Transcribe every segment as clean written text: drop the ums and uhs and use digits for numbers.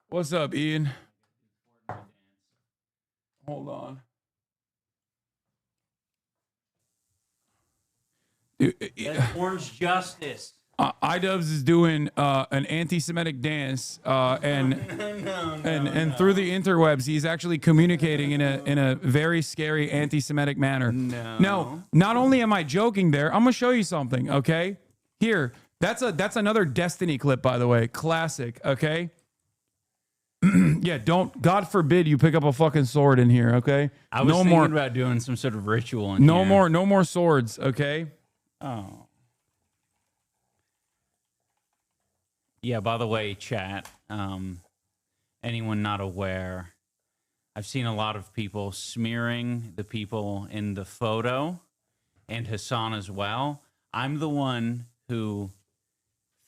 What's up, Ian? Hold on. That's Orange Justice. Idubbbz is doing an anti-Semitic dance, and through the interwebs, he's actually communicating in a very scary anti-Semitic manner. No, not only am I joking there, I'm gonna show you something. Okay, here, that's another Destiny clip, by the way, classic. Okay, yeah, don't, God forbid you pick up a fucking sword in here. Okay, I was thinking about doing some sort of ritual in here. here. No more swords. Okay. Oh. Yeah, by the way, chat, anyone not aware, I've seen a lot of people smearing the people in the photo, and Hasan as well. I'm the one who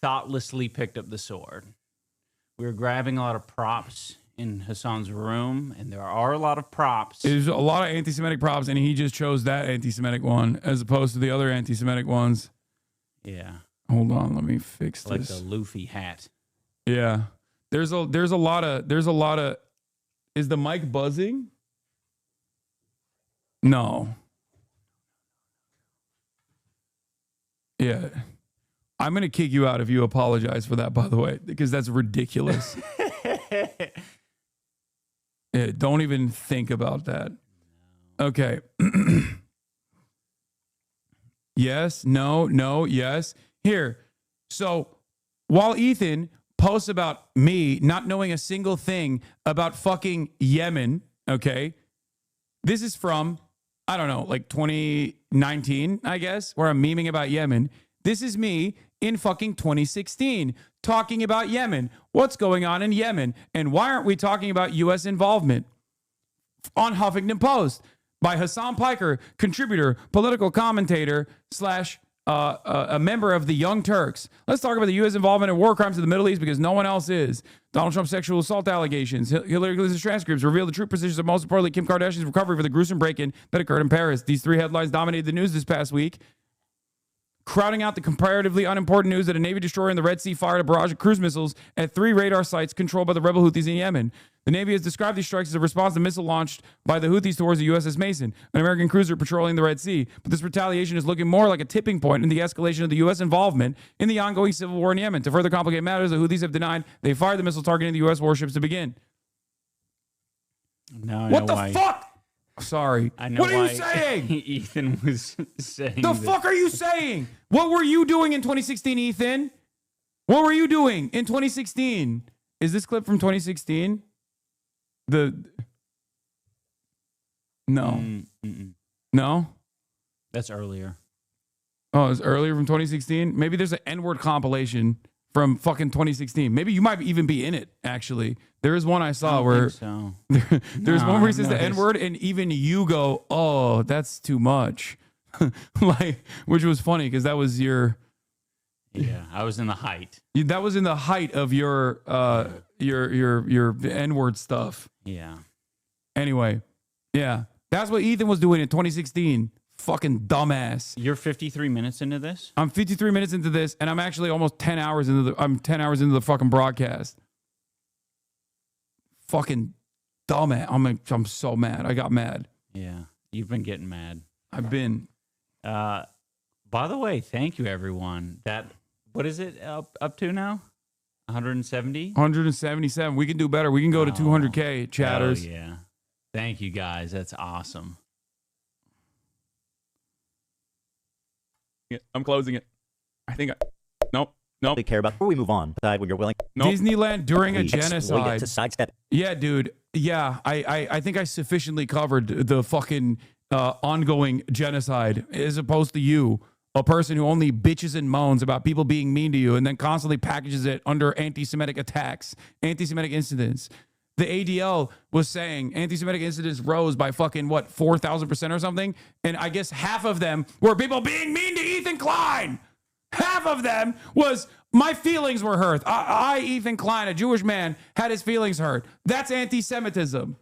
thoughtlessly picked up the sword. We were grabbing a lot of props in Hasan's room, and there are a lot of props. There's a lot of anti-Semitic props, and he just chose that anti-Semitic one as opposed to the other anti-Semitic ones. Yeah. Hold on, let me fix this. Like the Luffy hat. Yeah. There's a lot of is the mic buzzing? No. Yeah. I'm going to kick you out if you apologize for that, by the way, because that's ridiculous. Yeah, don't even think about that. Okay. Yes, no, yes. Here. So while Ethan posts about me not knowing a single thing about fucking Yemen, okay, this is from, I don't know, like 2019, I guess, where I'm memeing about Yemen. This is me in fucking 2016 talking about Yemen. What's going on in Yemen? And why aren't we talking about U.S. involvement? On Huffington Post by Hasan Piker, contributor, political commentator, / a member of the Young Turks. Let's talk about the U.S. involvement in war crimes in the Middle East because no one else is. Donald Trump's sexual assault allegations. Hillary Clinton's transcripts reveal the true positions of, most importantly, Kim Kardashian's recovery for the gruesome break-in that occurred in Paris. These three headlines dominated the news this past week, crowding out the comparatively unimportant news that a Navy destroyer in the Red Sea fired a barrage of cruise missiles at 3 radar sites controlled by the rebel Houthis in Yemen. The Navy has described these strikes as a response to missile launched by the Houthis towards the USS Mason, an American cruiser patrolling the Red Sea. But this retaliation is looking more like a tipping point in the escalation of the U.S. involvement in the ongoing civil war in Yemen. To further complicate matters, the Houthis have denied they fired the missile targeting the U.S. warships to begin. Now I What know the why. fuck? Sorry. I know what are why you saying? Ethan was saying The fuck are you saying? What were you doing in 2016, Ethan? What were you doing in 2016? Is this clip from 2016? No. No? That's earlier. Oh, it's earlier from 2016? Maybe there's an N-word compilation from fucking 2016. Maybe you might even be in it, actually. There is one I saw where So. there's one where he says the N-word and even you go, oh, that's too much. Like, which was funny because that was your... Yeah, I was in the height. That was in the height of your N-word stuff. Yeah. Anyway, yeah. That's what Ethan was doing in 2016. Fucking dumbass. You're 53 minutes into this? I'm 53 minutes into this, and I'm actually almost 10 hours into the fucking broadcast. Fucking dumbass. I'm so mad. I got mad. Yeah. You've been getting mad. I've been. By the way, thank you, everyone. What is it up to now? 170? 177. We can do better. We can go to 200K, chatters. Oh, yeah. Thank you, guys. That's awesome. Yeah, I'm closing it. I think nope. They care about before we move on. Decide when you're willing. Nope. Disneyland during a Exploit it genocide. to sidestep. Yeah, dude. Yeah, I think I sufficiently covered the fucking ongoing genocide as opposed to you, a person who only bitches and moans about people being mean to you and then constantly packages it under anti-Semitic attacks, anti-Semitic incidents. The ADL was saying anti-Semitic incidents rose by fucking, 4,000% or something? And I guess half of them were people being mean to Ethan Klein. Half of them was my feelings were hurt. I, Ethan Klein, a Jewish man, had his feelings hurt. That's anti-Semitism.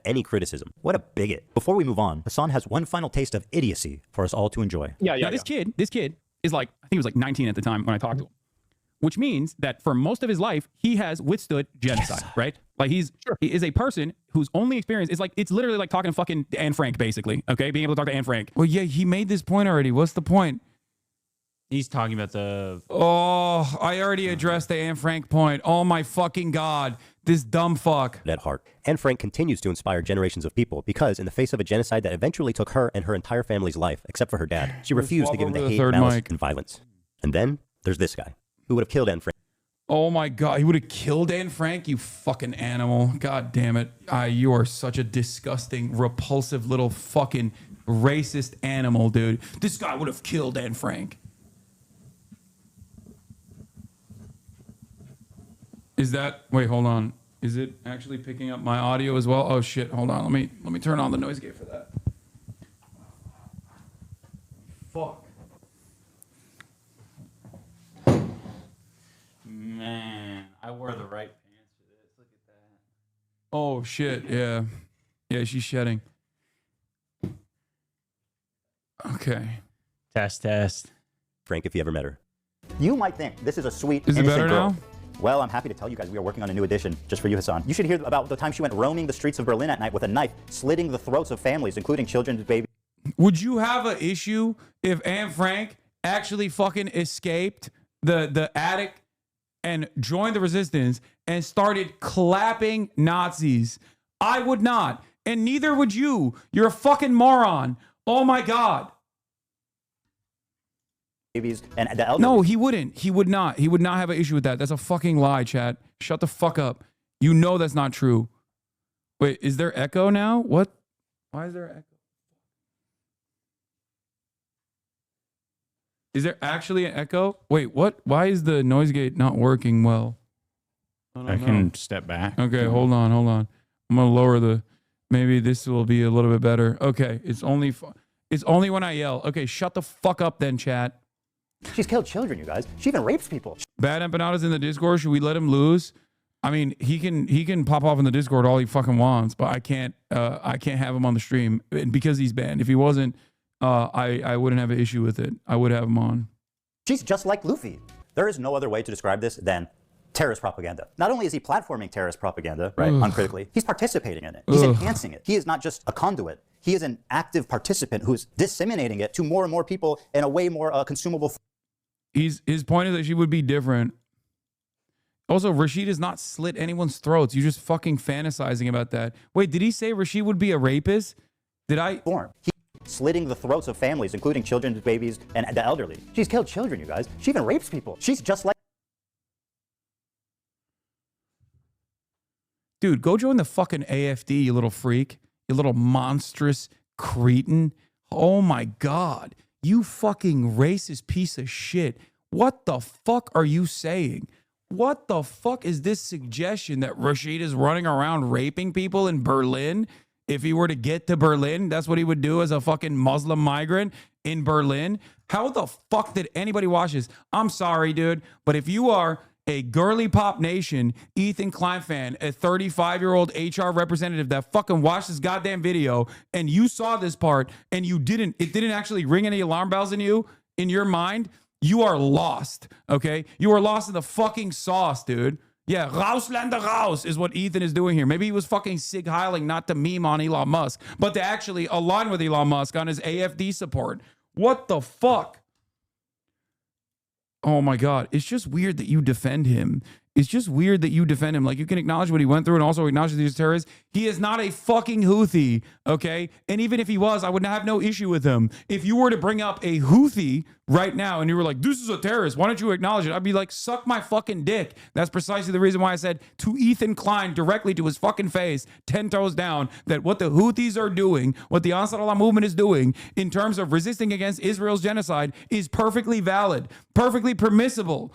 Any criticism. What a bigot. Before we move on, Hasan has one final taste of idiocy for us all to enjoy. Yeah. This kid is like, I think he was like 19 at the time when I talked to him. which means that for most of his life, he has withstood genocide, right? Like he is a person whose only experience is like, it's literally like talking to fucking Anne Frank, basically. Okay. Being able to talk to Anne Frank. Well, yeah, he made this point already. What's the point? He's talking about the... Oh, I already addressed the Anne Frank point. Oh my fucking God. This dumb fuck. At heart. Anne Frank continues to inspire generations of people because in the face of a genocide that eventually took her and her entire family's life, except for her dad, she refused to give in to hate, malice, and violence. And then there's this guy who would have killed Anne Frank. Oh my God, he would have killed Anne Frank, you fucking animal. God damn it. You are such a disgusting, repulsive little fucking racist animal, dude. This guy would have killed Anne Frank. Is that, wait, hold on. Is it actually picking up my audio as well? Oh shit, hold on. Let me turn on the noise gate for that. Fuck. Man, I wore the right pants for this. Look at that. Oh shit, yeah. Yeah, she's shedding. Okay. Test. Frank, if you ever met her. You might think this is a sweet, Is it innocent better girl. now? Well, I'm happy to tell you guys we are working on a new edition just for you, Hasan. You should hear about the time she went roaming the streets of Berlin at night with a knife, slitting the throats of families, including children and babies. Would you have an issue if Anne Frank actually fucking escaped the attic and joined the resistance and started clapping Nazis? I would not. And neither would you. You're a fucking moron. Oh my God. Babies and the elderly. No, he wouldn't. He would not. He would not have an issue with that. That's a fucking lie, chat. Shut the fuck up. You know that's not true. Wait, is there echo now? What? Why is there echo? Is there actually an echo? Wait, what? Why is the noise gate not working well? I can step back. Okay, hold on. I'm gonna lower the. Maybe this will be a little bit better. Okay, it's only when I yell. Okay, shut the fuck up then, chat. She's killed children, you guys. She even rapes people. Bad Empanada's in the Discord. Should we let him lose? I mean, he can pop off in the Discord all he fucking wants, but I can't have him on the stream because he's banned. If he wasn't, I wouldn't have an issue with it. I would have him on. She's just like Luffy. There is no other way to describe this than terrorist propaganda. Not only is he platforming terrorist propaganda, right, uncritically, he's participating in it. He's enhancing it. He is not just a conduit. He is an active participant who's disseminating it to more and more people in a way more consumable. His point is that she would be different. Also, Rashid has not slit anyone's throats. You're just fucking fantasizing about that. Wait, did he say Rashid would be a rapist? Did I? Form. He's slitting the throats of families, including children, babies, and the elderly. She's killed children, you guys. She even rapes people. She's just like... Dude, go join the fucking AFD, you little freak. You little monstrous cretin. Oh my God. You fucking racist piece of shit. What the fuck are you saying? What the fuck is this suggestion that Rashid is running around raping people in Berlin? If he were to get to Berlin, that's what he would do as a fucking Muslim migrant in Berlin? How the fuck did anybody watch this? I'm sorry, dude, but if you are a girly pop nation, Ethan Klein fan, a 35-year-old HR representative that fucking watched this goddamn video and you saw this part and it didn't actually ring any alarm bells in your mind, you are lost, okay? You are lost in the fucking sauce, dude. Yeah, Rausländer raus is what Ethan is doing here. Maybe he was fucking Sig Heiling not to meme on Elon Musk, but to actually align with Elon Musk on his AFD support. What the fuck? Oh my God. It's just weird that you defend him. It's just weird that you defend him. Like, you can acknowledge what he went through and also acknowledge that he's a terrorist. He is not a fucking Houthi, okay? And even if he was, I would have no issue with him. If you were to bring up a Houthi right now and you were like, this is a terrorist, why don't you acknowledge it? I'd be like, suck my fucking dick. That's precisely the reason why I said to Ethan Klein directly to his fucking face, 10 toes down, that what the Houthis are doing, what the Ansar Allah movement is doing in terms of resisting against Israel's genocide is perfectly valid, perfectly permissible.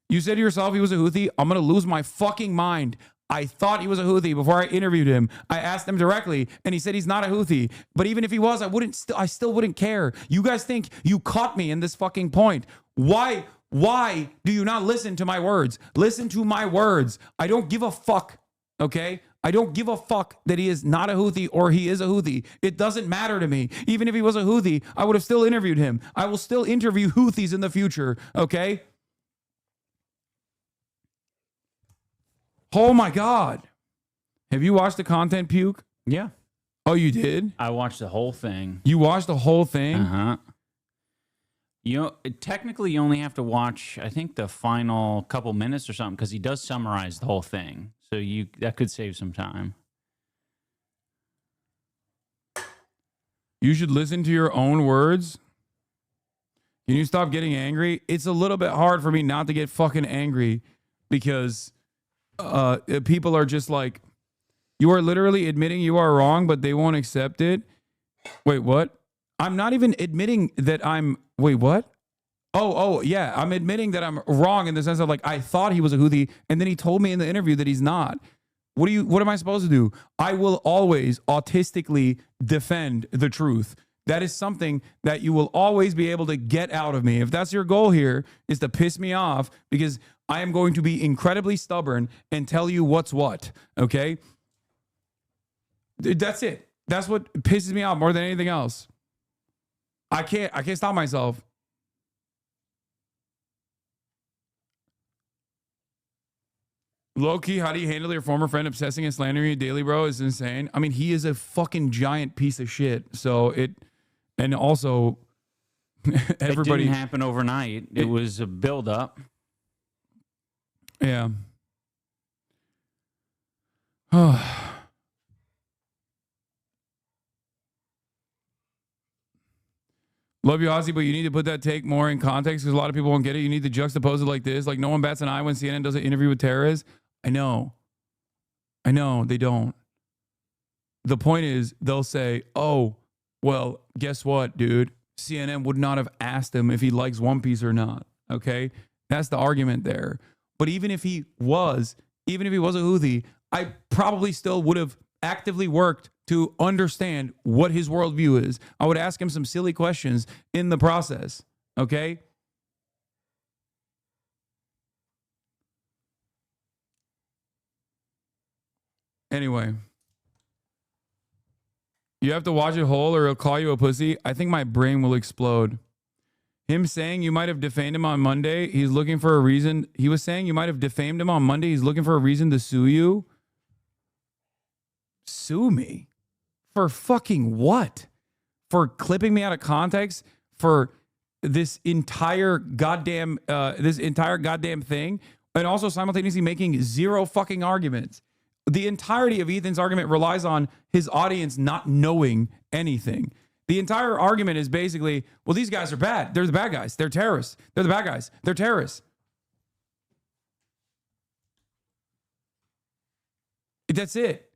You said to yourself he was a Houthi. I'm going to lose my fucking mind. I thought he was a Houthi before I interviewed him. I asked him directly, and he said he's not a Houthi. But even if he was, I still wouldn't care. You guys think you caught me in this fucking point. Why do you not listen to my words? Listen to my words. I don't give a fuck, okay? I don't give a fuck that he is not a Houthi or he is a Houthi. It doesn't matter to me. Even if he was a Houthi, I would have still interviewed him. I will still interview Houthis in the future, okay? Oh my God. Have you watched the content, Puke? Yeah. Oh, you did? I watched the whole thing. You watched the whole thing? Uh-huh. You know, technically, you only have to watch, I think, the final couple minutes or something, because he does summarize the whole thing. So that could save some time. You should listen to your own words. Can you stop getting angry? It's a little bit hard for me not to get fucking angry because people are just like, you are literally admitting you are wrong, but they won't accept it. Wait, what? I'm not even admitting that I'm... Wait, what? Oh, yeah. I'm admitting that I'm wrong in the sense of like, I thought he was a Houthi, and then he told me in the interview that he's not. What am I supposed to do? I will always autistically defend the truth. That is something that you will always be able to get out of me. If that's your goal here, is to piss me off, because I am going to be incredibly stubborn and tell you what's what, okay? That's it. That's what pisses me off more than anything else. I can't stop myself. Low-key, how do you handle your former friend obsessing and slandering you daily, bro? Is insane. I mean, he is a fucking giant piece of shit. So and also everybody... It didn't happen overnight. It was a build-up. Yeah. Love you, Ozzy, but you need to put that take more in context because a lot of people won't get it. You need to juxtapose it like this. Like, no one bats an eye when CNN does an interview with terrorists. I know, they don't. The point is, they'll say, oh, well, guess what, dude? CNN would not have asked him if he likes One Piece or not, okay? That's the argument there. But even if he was a Houthi, I probably still would have actively worked to understand what his worldview is. I would ask him some silly questions in the process, okay? Anyway, you have to watch it whole or he'll call you a pussy. I think my brain will explode. Him saying you might have defamed him on Monday, he's looking for a reason. He was saying you might have defamed him on Monday, he's looking for a reason to sue you. Sue me? For fucking what? For clipping me out of context? For this entire goddamn thing? And also simultaneously making zero fucking arguments. The entirety of Ethan's argument relies on his audience not knowing anything. The entire argument is basically, well, these guys are bad. They're the bad guys. They're terrorists. They're the bad guys. They're terrorists. That's it.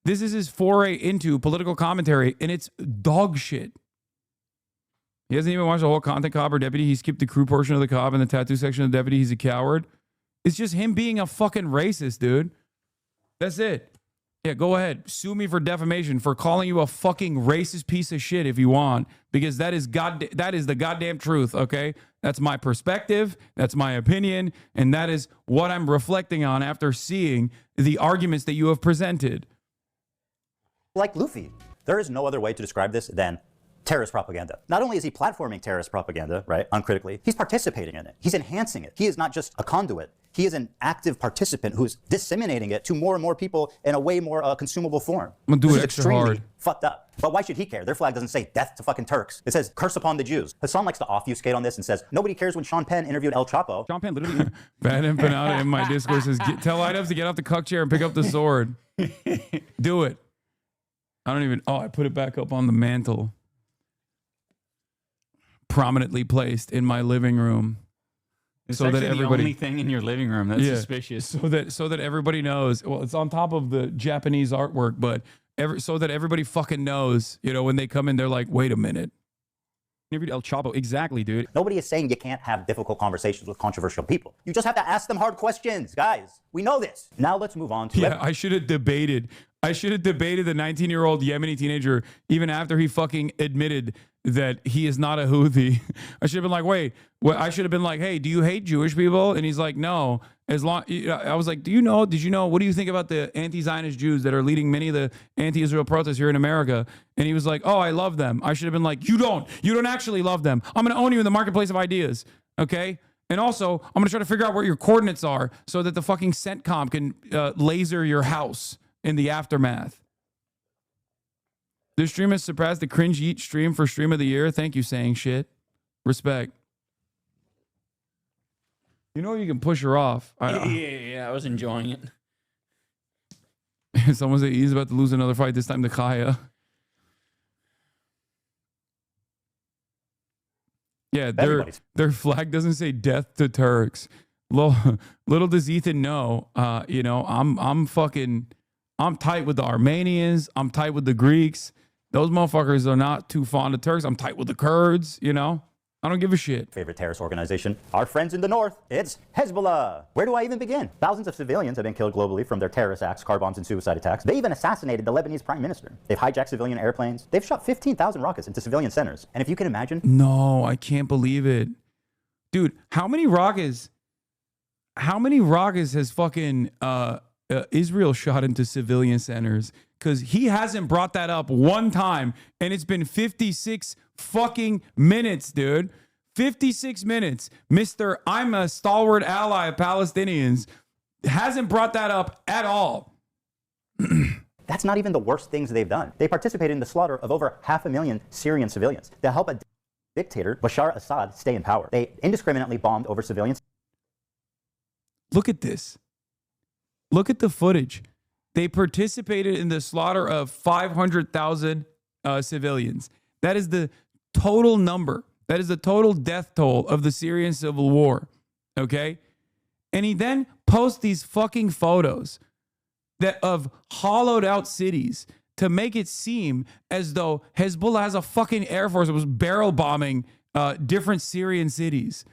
This is his foray into political commentary, and it's dog shit. He hasn't even watched the whole content cop or deputy. He skipped the crew portion of the cop and the tattoo section of the deputy. He's a coward. It's just him being a fucking racist, dude. That's it. Yeah, go ahead. Sue me for defamation for calling you a fucking racist piece of shit if you want, because that is the goddamn truth, okay? That's my perspective, that's my opinion, and that is what I'm reflecting on after seeing the arguments that you have presented. Like Luffy. There is no other way to describe this than terrorist propaganda. Not only is he platforming terrorist propaganda, right, uncritically, he's participating in it. He's enhancing it. He is not just a conduit. He is an active participant who's disseminating it to more and more people in a way more consumable form. I'm gonna do this it is extra extremely hard. Fucked up. But why should he care? Their flag doesn't say death to fucking Turks. It says curse upon the Jews. Hasan likes to offuscate on this and says nobody cares when Sean Penn interviewed El Chapo. Sean Penn literally... Bad empanada in my Discord says, tell Idubbbz to get off the cuck chair and pick up the sword. Do it. I put it back up on the mantle. Prominently placed in my living room. It's so that the everybody... only thing in your living room. That's suspicious. So that everybody knows. Well, it's on top of the Japanese artwork, but so that everybody fucking knows, when they come in, they're like, wait a minute. Interviewed El Chapo. Exactly, dude. Nobody is saying you can't have difficult conversations with controversial people. You just have to ask them hard questions, guys. We know this. Now let's move on to... Yeah, I should have debated the 19-year-old Yemeni teenager even after he fucking admitted that he is not a Houthi. I should have been like, wait, I should have been like, hey, do you hate Jewish people? And he's like, no. As long, I was like, did you know, what do you think about the anti-Zionist Jews that are leading many of the anti-Israel protests here in America? And he was like, oh, I love them. I should have been like, you don't actually love them. I'm going to own you in the marketplace of ideas. Okay. And also I'm going to try to figure out where your coordinates are so that the fucking CENTCOM can laser your house in the aftermath. This stream has surpassed the cringe eat stream for stream of the year. Thank you, saying shit. Respect. You know you can push her off. Yeah, I was enjoying it. Someone said he's about to lose another fight, this time to Kaya. Yeah, their flag doesn't say death to Turks. Little does Ethan know, I'm tight with the Armenians. I'm tight with the Greeks. Those motherfuckers are not too fond of Turks. I'm tight with the Kurds, I don't give a shit. Favorite terrorist organization, our friends in the north, it's Hezbollah. Where do I even begin? Thousands of civilians have been killed globally from their terrorist acts, car bombs, and suicide attacks. They even assassinated the Lebanese prime minister. They've hijacked civilian airplanes. They've shot 15,000 rockets into civilian centers. And if you can imagine... No, I can't believe it. Dude, how many rockets has fucking Israel shot into civilian centers? Because he hasn't brought that up one time, and it's been 56 fucking minutes, dude. 56 minutes. Mr. I'm a stalwart ally of Palestinians hasn't brought that up at all. That's not even the worst things they've done. They participated in the slaughter of over 500,000 Syrian civilians to help a dictator, Bashar Assad, stay in power. They indiscriminately bombed over civilians. Look at this. Look at the footage. They participated in the slaughter of 500,000 civilians. That is the total number. That is the total death toll of the Syrian civil war. Okay? And he then posts these fucking photos of hollowed out cities to make it seem as though Hezbollah has a fucking air force that was barrel bombing different Syrian cities.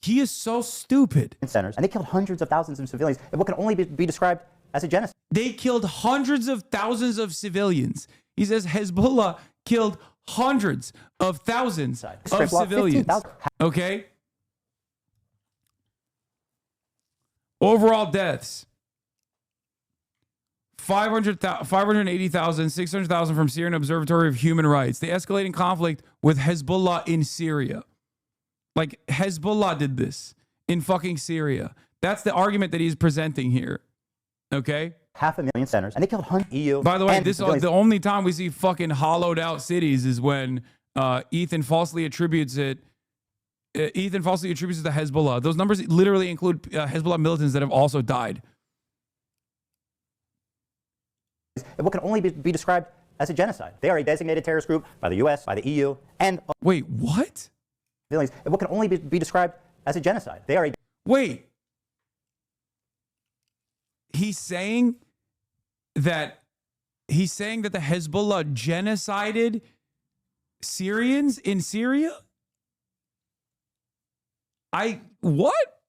He is so stupid. Centers, and they killed hundreds of thousands of civilians in what can only be described as a genocide. They killed hundreds of thousands of civilians. He says Hezbollah killed hundreds of thousands of civilians. Okay? Overall deaths. 580,000, 600,000 from Syrian Observatory of Human Rights. The escalating conflict with Hezbollah in Syria. Like, Hezbollah did this in fucking Syria. That's the argument that he's presenting here. Okay? 500,000 centers, and they killed EU. By the way, this the only time we see fucking hollowed out cities is when Ethan falsely attributes it. Ethan falsely attributes it to Hezbollah. Those numbers literally include Hezbollah militants that have also died. What can only be described as a genocide. They are a designated terrorist group by the U.S., by the EU, and... Wait, what? What can only be described as a genocide. They are a... Wait. He's saying that the Hezbollah genocided Syrians in Syria? What?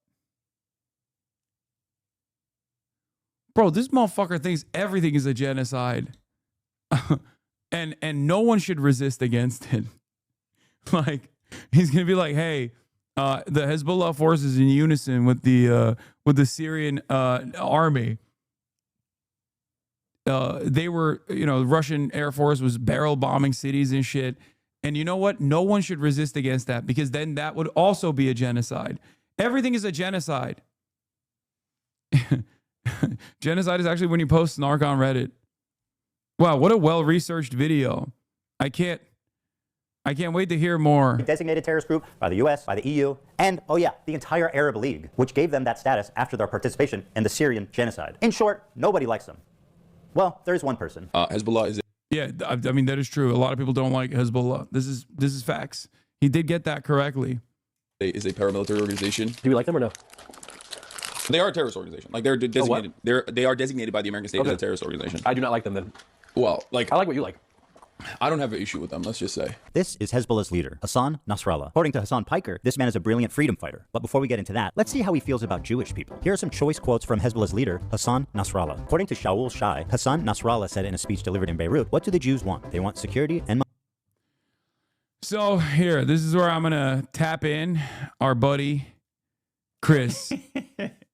Bro, this motherfucker thinks everything is a genocide. and no one should resist against it. Like, he's going to be like, hey, the Hezbollah forces in unison with the Syrian army. They were, the Russian Air Force was barrel bombing cities and shit. And you know what? No one should resist against that, because then that would also be a genocide. Everything is a genocide. Genocide is actually when you post snark on Reddit. Wow, what a well-researched video. I can't wait to hear more. Designated terrorist group by the US, by the EU, and, oh yeah, the entire Arab League, which gave them that status after their participation in the Syrian genocide. In short, nobody likes them. Well, there's one person. Hezbollah is... Yeah, I mean, that is true. A lot of people don't like Hezbollah. This is facts. He did get that correctly. Is a paramilitary organization. Do you like them or no? They are a terrorist organization. Like, they're designated. They are designated by the American state as a terrorist organization. I do not like them then. Well, like, I like what you like. I don't have an issue with them, let's just say. This is Hezbollah's leader, Hasan Nasrallah. According to Hasan Piker, this man is a brilliant freedom fighter. But before we get into that, let's see how he feels about Jewish people. Here are some choice quotes from Hezbollah's leader, Hasan Nasrallah. According to Shaul Shai, Hasan Nasrallah said in a speech delivered in Beirut, "What do the Jews want? They want security and So here, this is where I'm gonna tap in our buddy Chris.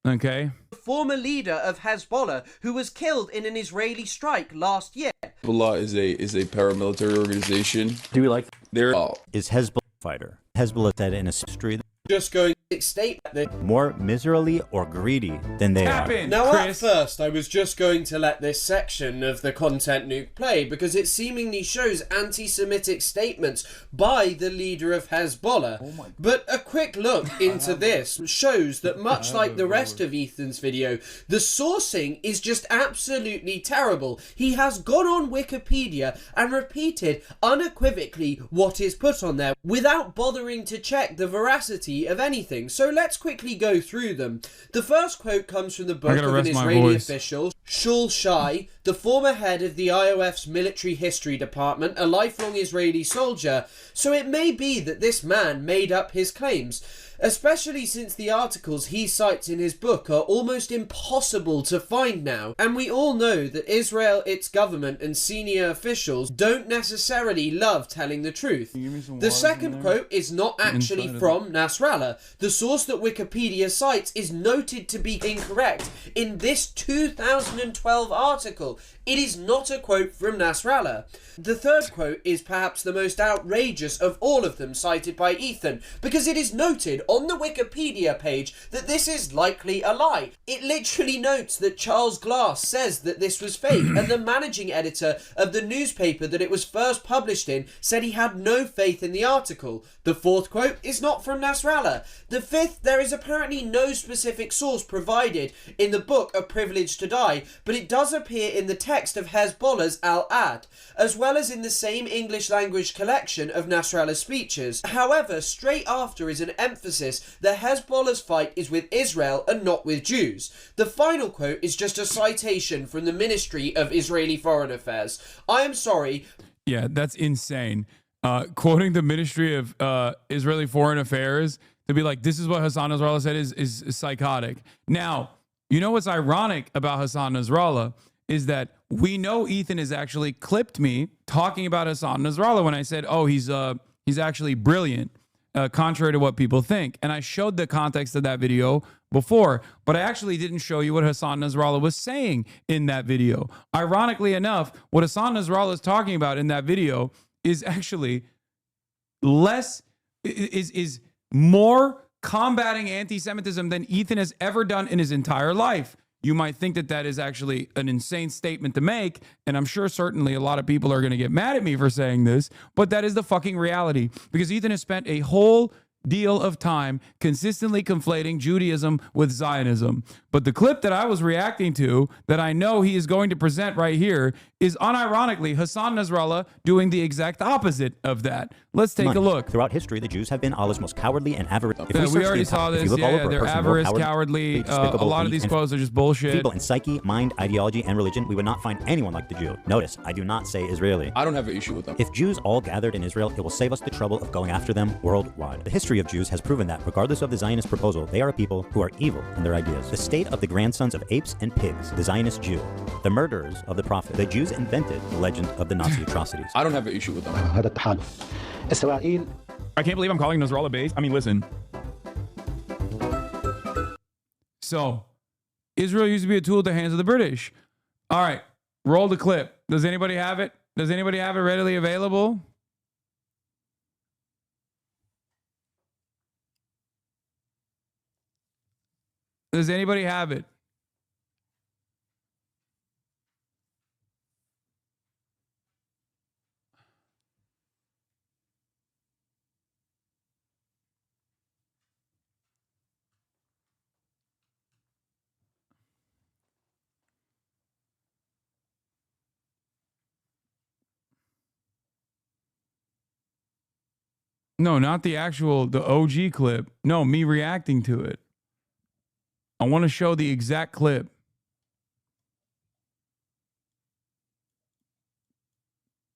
Okay. Former leader of Hezbollah, who was killed in an Israeli strike last year. Hezbollah is a paramilitary organization. Do we like They're is Hezbollah fighter? Hezbollah said in a history Just going to state that more miserly or greedy than they Tap are. in, now, Chris. at first, I was just going to let this section of the content Nuke play because it seemingly shows anti-Semitic statements by the leader of Hezbollah. But a quick look into this shows that much like the rest of Ethan's video, the sourcing is just absolutely terrible. He has gone on Wikipedia and repeated unequivocally what is put on there without bothering to check the veracity of anything. So let's quickly go through them. The first quote comes from the book of an Israeli official, Shul Shai, the former head of the IOF's military history department, a lifelong Israeli soldier. So it may be that this man made up his claims, especially since the articles he cites in his book are almost impossible to find now. And we all know that Israel, its government and senior officials don't necessarily love telling the truth. The second quote is not actually from Nasrallah. The source that Wikipedia cites is noted to be incorrect in this 2012 article. It is not a quote from Nasrallah. The third quote is perhaps the most outrageous of all of them cited by Ethan, because it is noted on the Wikipedia page that this is likely a lie. It literally notes that Charles Glass says that this was fake, and the managing editor of the newspaper that it was first published in said he had no faith in the article. The fourth quote is not from Nasrallah. The fifth, there is apparently no specific source provided in the book A Privilege to Die, but it does appear in the text of Hezbollah's Al-Ad, as well as in the same English language collection of Nasrallah's speeches. However, straight after is an emphasis that Hezbollah's fight is with Israel and not with Jews. The final quote is just a citation from the Ministry of Israeli Foreign Affairs. I am sorry. Yeah, that's insane. Quoting the Ministry of Israeli Foreign Affairs to be like, this is what Hasan Nasrallah said is psychotic. Now, you know what's ironic about Hasan Nasrallah is that we know Ethan has actually clipped me talking about Hasan Nasrallah when I said, oh, he's actually brilliant, contrary to what people think. And I showed the context of that video before, but I actually didn't show you what Hasan Nasrallah was saying in that video. Ironically enough, what Hasan Nasrallah is talking about in that video is actually is more combating anti-Semitism than Ethan has ever done in his entire life. You might think that that is actually an insane statement to make, and I'm sure certainly a lot of people are going to get mad at me for saying this, but that is the fucking reality, because Ethan has spent a whole deal of time consistently conflating Judaism with Zionism. But the clip that I was reacting to, that I know he is going to present right here, is unironically Hasan Nasrallah doing the exact opposite of that. Let's take a look. Throughout history, the Jews have been Allah's most cowardly and average. We already saw this. Yeah, they're avarice, cowardly. A lot of these quotes are just bullshit. Feeble in psyche, mind, ideology, and religion, we would not find anyone like the Jew. Notice, I do not say Israeli. I don't have an issue with them. If Jews all gathered in Israel, it will save us the trouble of going after them worldwide. The history of Jews has proven that, regardless of the Zionist proposal, they are a people who are evil in their ideas. The state of the grandsons of apes and pigs, the Zionist Jew, the murderers of the prophet. The Jews invented the legend of the Nazi atrocities. I don't have an issue with them. I can't believe I'm calling Nasrallah base. I mean, listen. So, Israel used to be a tool at the hands of the British. All right, roll the clip. Does anybody have it? Does anybody have it readily available? Does anybody have it? No, not the OG clip. No, me reacting to it. I want to show the exact clip.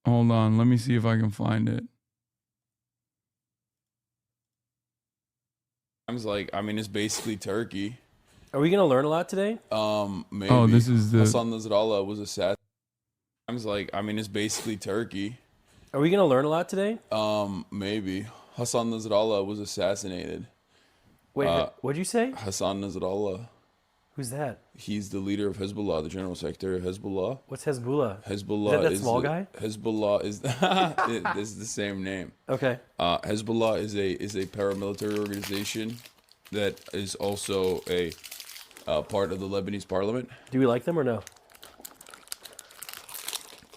Hold on. Let me see if I can find it. I mean, it's basically Turkey. Are we gonna learn a lot today? Maybe. Oh, this is the... Hasan Nasrallah was assassinated. I mean, it's basically Turkey. Are we gonna learn a lot today? Maybe. Hasan Nasrallah was assassinated. Wait, what'd you say? Hasan Nasrallah. Who's that? He's the leader of Hezbollah, the general secretary of Hezbollah. What's Hezbollah? Hezbollah Is that small guy? Hezbollah is this is the same name. Okay. Hezbollah is a paramilitary organization that is also a part of the Lebanese parliament. Do we like them or no?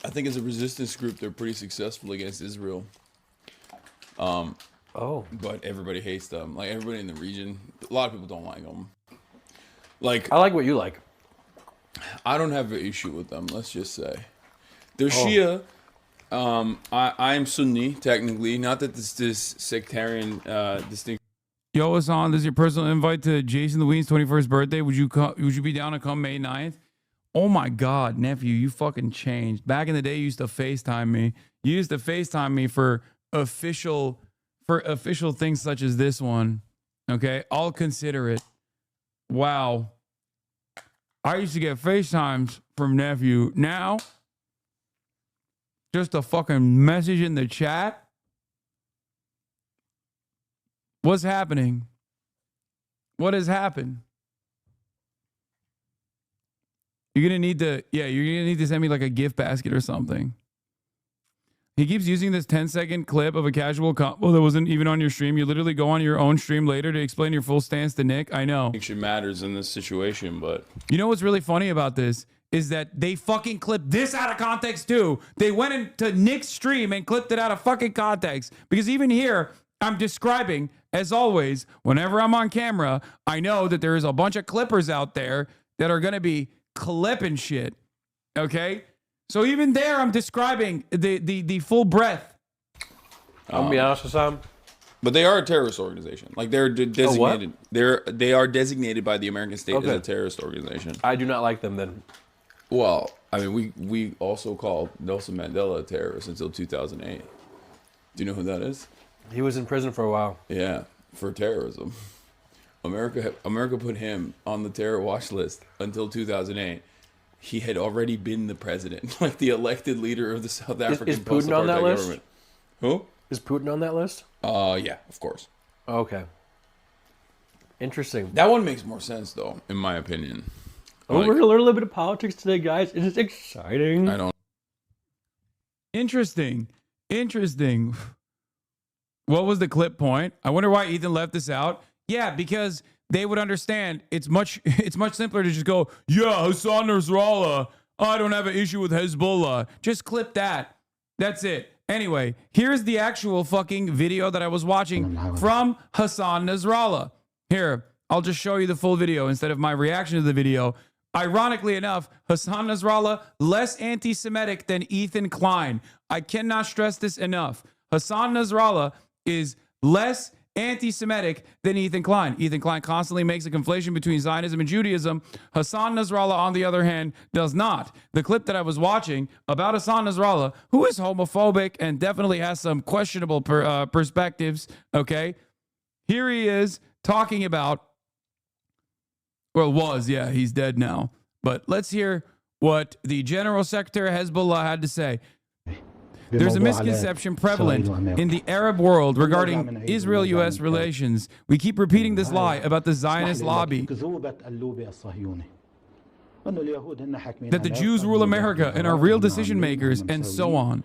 I think as a resistance group, they're pretty successful against Israel. But everybody hates them. Like everybody in the region, a lot of people don't like them. Like I like what you like. I don't have an issue with them. Let's just say they're Shia. I am Sunni technically. Not that this sectarian distinction. Yo, Hasan, this is your personal invite to Jason the Ween's 21st birthday. Would you be down to come May 9th? Oh my God, nephew, you fucking changed. Back in the day, you used to FaceTime me. You used to FaceTime me for official things such as this one. Okay, I'll consider it. Wow. I used to get FaceTimes from nephew. Now, just a fucking message in the chat. What's happening? What has happened? You're gonna need to send me like a gift basket or something. He keeps using this 10-second clip of a casual combo that wasn't even on your stream. You literally go on your own stream later to explain your full stance to Nick. I know. Distinction matters in this situation, but you know what's really funny about this is that they fucking clipped this out of context too. They went into Nick's stream and clipped it out of fucking context. Because even here, I'm describing, as always, whenever I'm on camera, I know that there is a bunch of clippers out there that are gonna be clipping shit. Okay? So even there, I'm describing the full breadth. I'm gonna be honest with Sam. But they are a terrorist organization. Like they're designated. They are designated by the American state as a terrorist organization. I do not like them then. Well, I mean, we also called Nelson Mandela a terrorist until 2008. Do you know who that is? He was in prison for a while. Yeah, for terrorism. America put him on the terror watch list until 2008. He had already been the president, like the elected leader of the South African Is Putin on that list? government. Who? Is Putin on that list? Yeah, of course. Okay. Interesting. That one makes more sense, though, in my opinion. We're going to learn a little bit of politics today, guys. It is exciting. I don't. Interesting. What was the clip point? I wonder why Ethan left this out. Yeah, because they would understand it's much simpler to just go, yeah, Hasan Nasrallah. I don't have an issue with Hezbollah. Just clip that. That's it. Anyway, here's the actual fucking video that I was watching from Hasan Nasrallah. Here, I'll just show you the full video instead of my reaction to the video. Ironically enough, Hasan Nasrallah less anti-Semitic than Ethan Klein. I cannot stress this enough. Hasan Nasrallah is less anti-Semitic than Ethan Klein. Ethan Klein constantly makes a conflation between Zionism and Judaism. Hasan Nasrallah, on the other hand, does not. The clip that I was watching about Hasan Nasrallah, who is homophobic and definitely has some questionable perspectives, okay? Here he is talking about, he's dead now. But let's hear what the General Secretary of Hezbollah had to say. There's a misconception prevalent in the Arab world regarding Israel-U.S. relations. We keep repeating this lie about the Zionist lobby, that the Jews rule America and are real decision makers, and so on.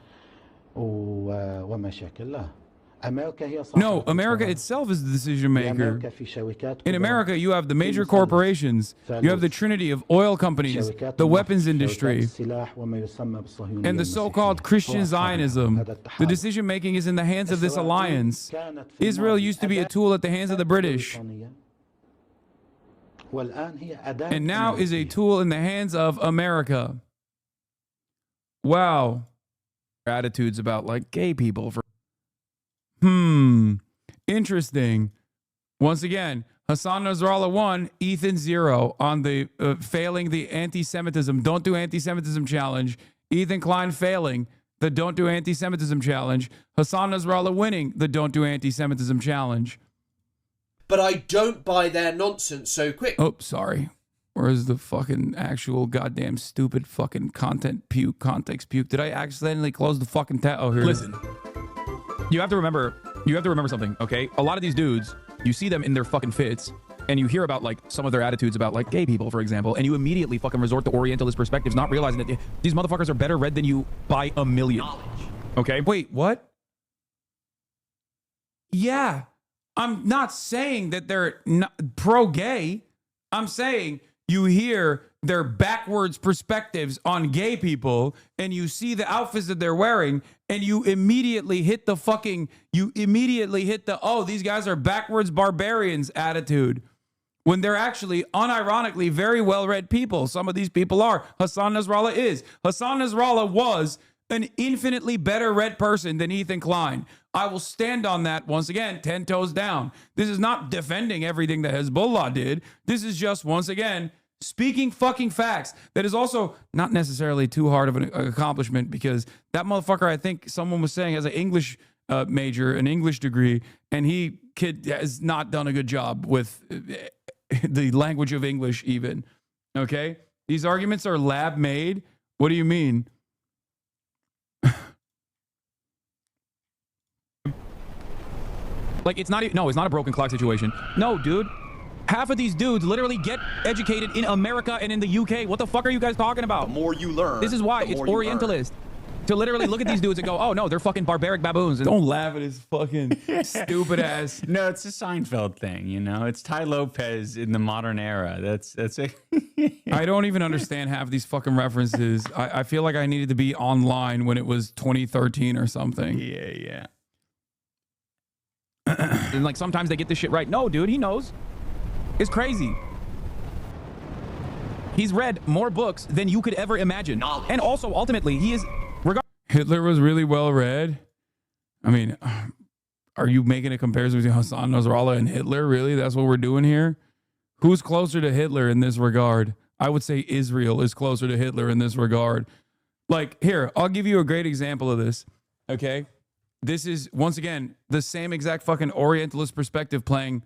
No, America itself is the decision maker. In America, you have the major corporations, you have the trinity of oil companies, the weapons industry, and the so-called Christian Zionism. The decision making is in the hands of this alliance. Israel used to be a tool at the hands of the British, and now is a tool in the hands of America. Wow. Attitudes about like gay people for interesting. Once again, Hasan Nasrallah 1, Ethan 0 on the failing the anti-Semitism, don't do anti-Semitism challenge. Ethan Klein failing the don't do anti-Semitism challenge. Hasan Nasrallah winning the don't do anti-Semitism challenge. But I don't buy their nonsense so quick. Oh, sorry. Or is the fucking actual goddamn stupid fucking context puke? Did I accidentally close the fucking tab? Oh, here. Listen, you have to remember something, okay? A lot of these dudes, you see them in their fucking fits, and you hear about like some of their attitudes about like gay people, for example, and you immediately fucking resort to Orientalist perspectives, not realizing that these motherfuckers are better read than you by a million. Okay? Wait, what? Yeah, I'm not saying that they're not pro-gay. I'm saying you hear their backwards perspectives on gay people and you see the outfits that they're wearing and you immediately hit the oh, these guys are backwards barbarians attitude when they're actually unironically very well-read people. Some of these people are. Hasan Nasrallah is. Hasan Nasrallah was an infinitely better read person than Ethan Klein. I will stand on that once again, 10 toes down. This is not defending everything that Hezbollah did. This is just, once again, speaking fucking facts. That is also not necessarily too hard of an accomplishment because that motherfucker, I think someone was saying, has an English major, an English degree, and has not done a good job with the language of English even. Okay? These arguments are lab made. What do you mean? Like, it's not a broken clock situation. No, dude. Half of these dudes literally get educated in America and in the UK. What the fuck are you guys talking about? The more you learn, this is why it's Orientalist. To literally look at these dudes and go, oh no, they're fucking barbaric baboons. And don't laugh at his fucking stupid ass. No, it's a Seinfeld thing, you know? It's Ty Lopez in the modern era. That's it. I don't even understand half these fucking references. I feel like I needed to be online when it was 2013 or something. Yeah. And like sometimes they get this shit right. No, dude, he knows. It's crazy. He's read more books than you could ever imagine. And also, ultimately, he is... Hitler was really well read. I mean, are you making a comparison between Hasan Nasrallah and Hitler? Really? That's what we're doing here? Who's closer to Hitler in this regard? I would say Israel is closer to Hitler in this regard. Like, here, I'll give you a great example of this. Okay? This is, once again, the same exact fucking Orientalist perspective playing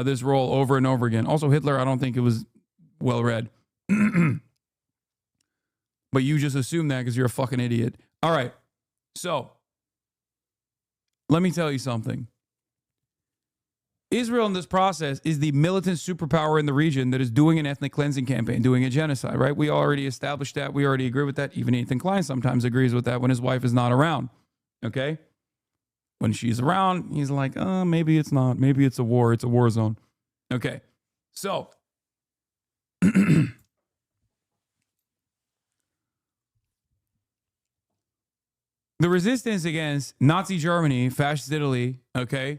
this role over and over again. Also, Hitler, I don't think it was well read. But you just assume that because you're a fucking idiot. All right. So, let me tell you something. Israel in this process is the militant superpower in the region that is doing an ethnic cleansing campaign, doing a genocide, right? We already established that. We already agree with that. Even Ethan Klein sometimes agrees with that when his wife is not around. Okay? When she's around, he's like, maybe it's not. Maybe it's a war. It's a war zone. Okay. So, the resistance against Nazi Germany, fascist Italy, okay,